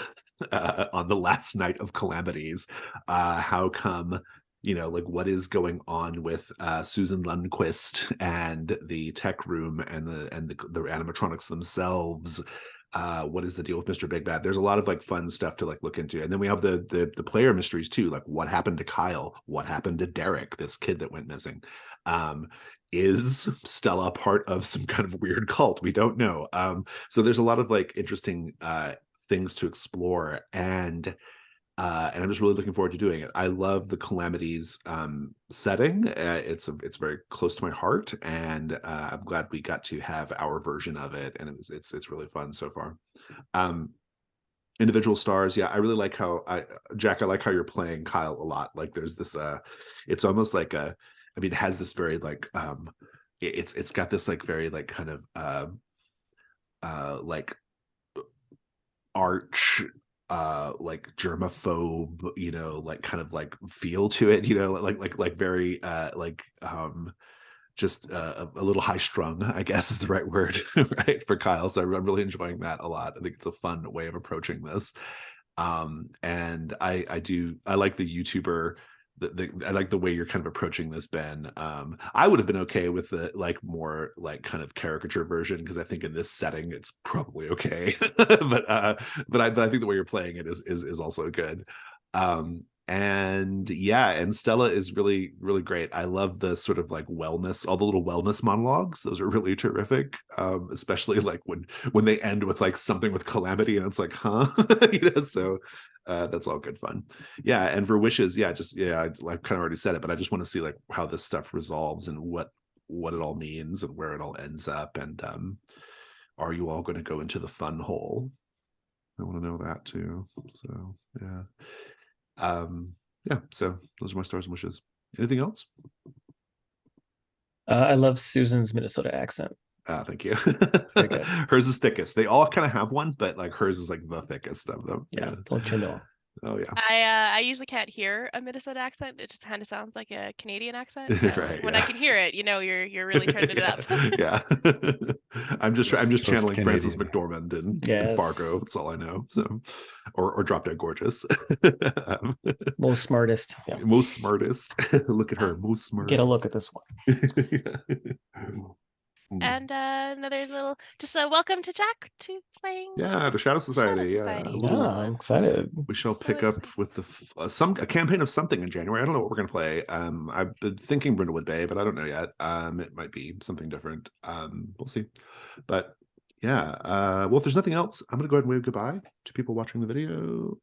the last night of Calamities? How come, you know, like what is going on with Susan Lundquist and the tech room and the animatronics themselves? What is the deal with Mr. Big Bad? There's a lot of like fun stuff to like look into. And then we have the player mysteries too, like what happened to Kyle? What happened to Derek, this kid that went missing? Is Stella part of some kind of weird cult? We don't know. So there's a lot of like interesting things to explore, and I'm just really looking forward to doing it. I love the Calamities setting. It's very close to my heart, and I'm glad we got to have our version of it, and it's really fun so far. Individual stars, yeah, I really like how Jack, I like how you're playing Kyle a lot. Like there's this it's almost like it has this very like it's got this like very like kind of like arch like germaphobe, you know, like kind of like feel to it, you know, like very just a little high strung, I guess is the right word, right, for Kyle. So I'm really enjoying that a lot. I think it's a fun way of approaching this. And I like the YouTuber, I like the way you're kind of approaching this, Ben. I would have been okay with the like more like kind of caricature version, because I think in this setting it's probably okay. but I think the way you're playing it is also good. And yeah, and Stella is really, really great. I love the sort of like wellness, all the little wellness monologues. Those are really terrific. Especially like when they end with like something with Calamity and it's like, huh? You know, so that's all good fun. Yeah, and for wishes, yeah, I've kind of already said it, but I just want to see like how this stuff resolves and what it all means and where it all ends up. And are you all going to go into the fun hole? I want to know that too. So yeah. Yeah, so those are my stars and wishes. Anything else? I love Susan's Minnesota accent. Thank you. Very good. Hers is thickest. They all kind of have one, but like hers is like the thickest of them. Yeah, don't you know? Oh yeah. I usually can't hear a Minnesota accent. It just kind of sounds like a Canadian accent. So Right, when yeah. I can hear it, you're really turning it up. Yeah. I'm just West Coast channeling Frances Canadian. McDormand in Yes. Fargo. That's all I know. So, or Drop Dead Gorgeous. Most smartest. Yeah. Most smartest. Look at her. Most smartest. Get a look at this one. And another little, just a welcome to Jack to playing. Yeah, the Shadow Society. Society. Yeah. Yeah, I'm excited. We shall So pick up excited. with the a campaign of something in January. I don't know what we're gonna play. I've been thinking Brindlewood Bay, but I don't know yet. It might be something different. We'll see. But yeah, well, if there's nothing else, I'm gonna go ahead and wave goodbye to people watching the video.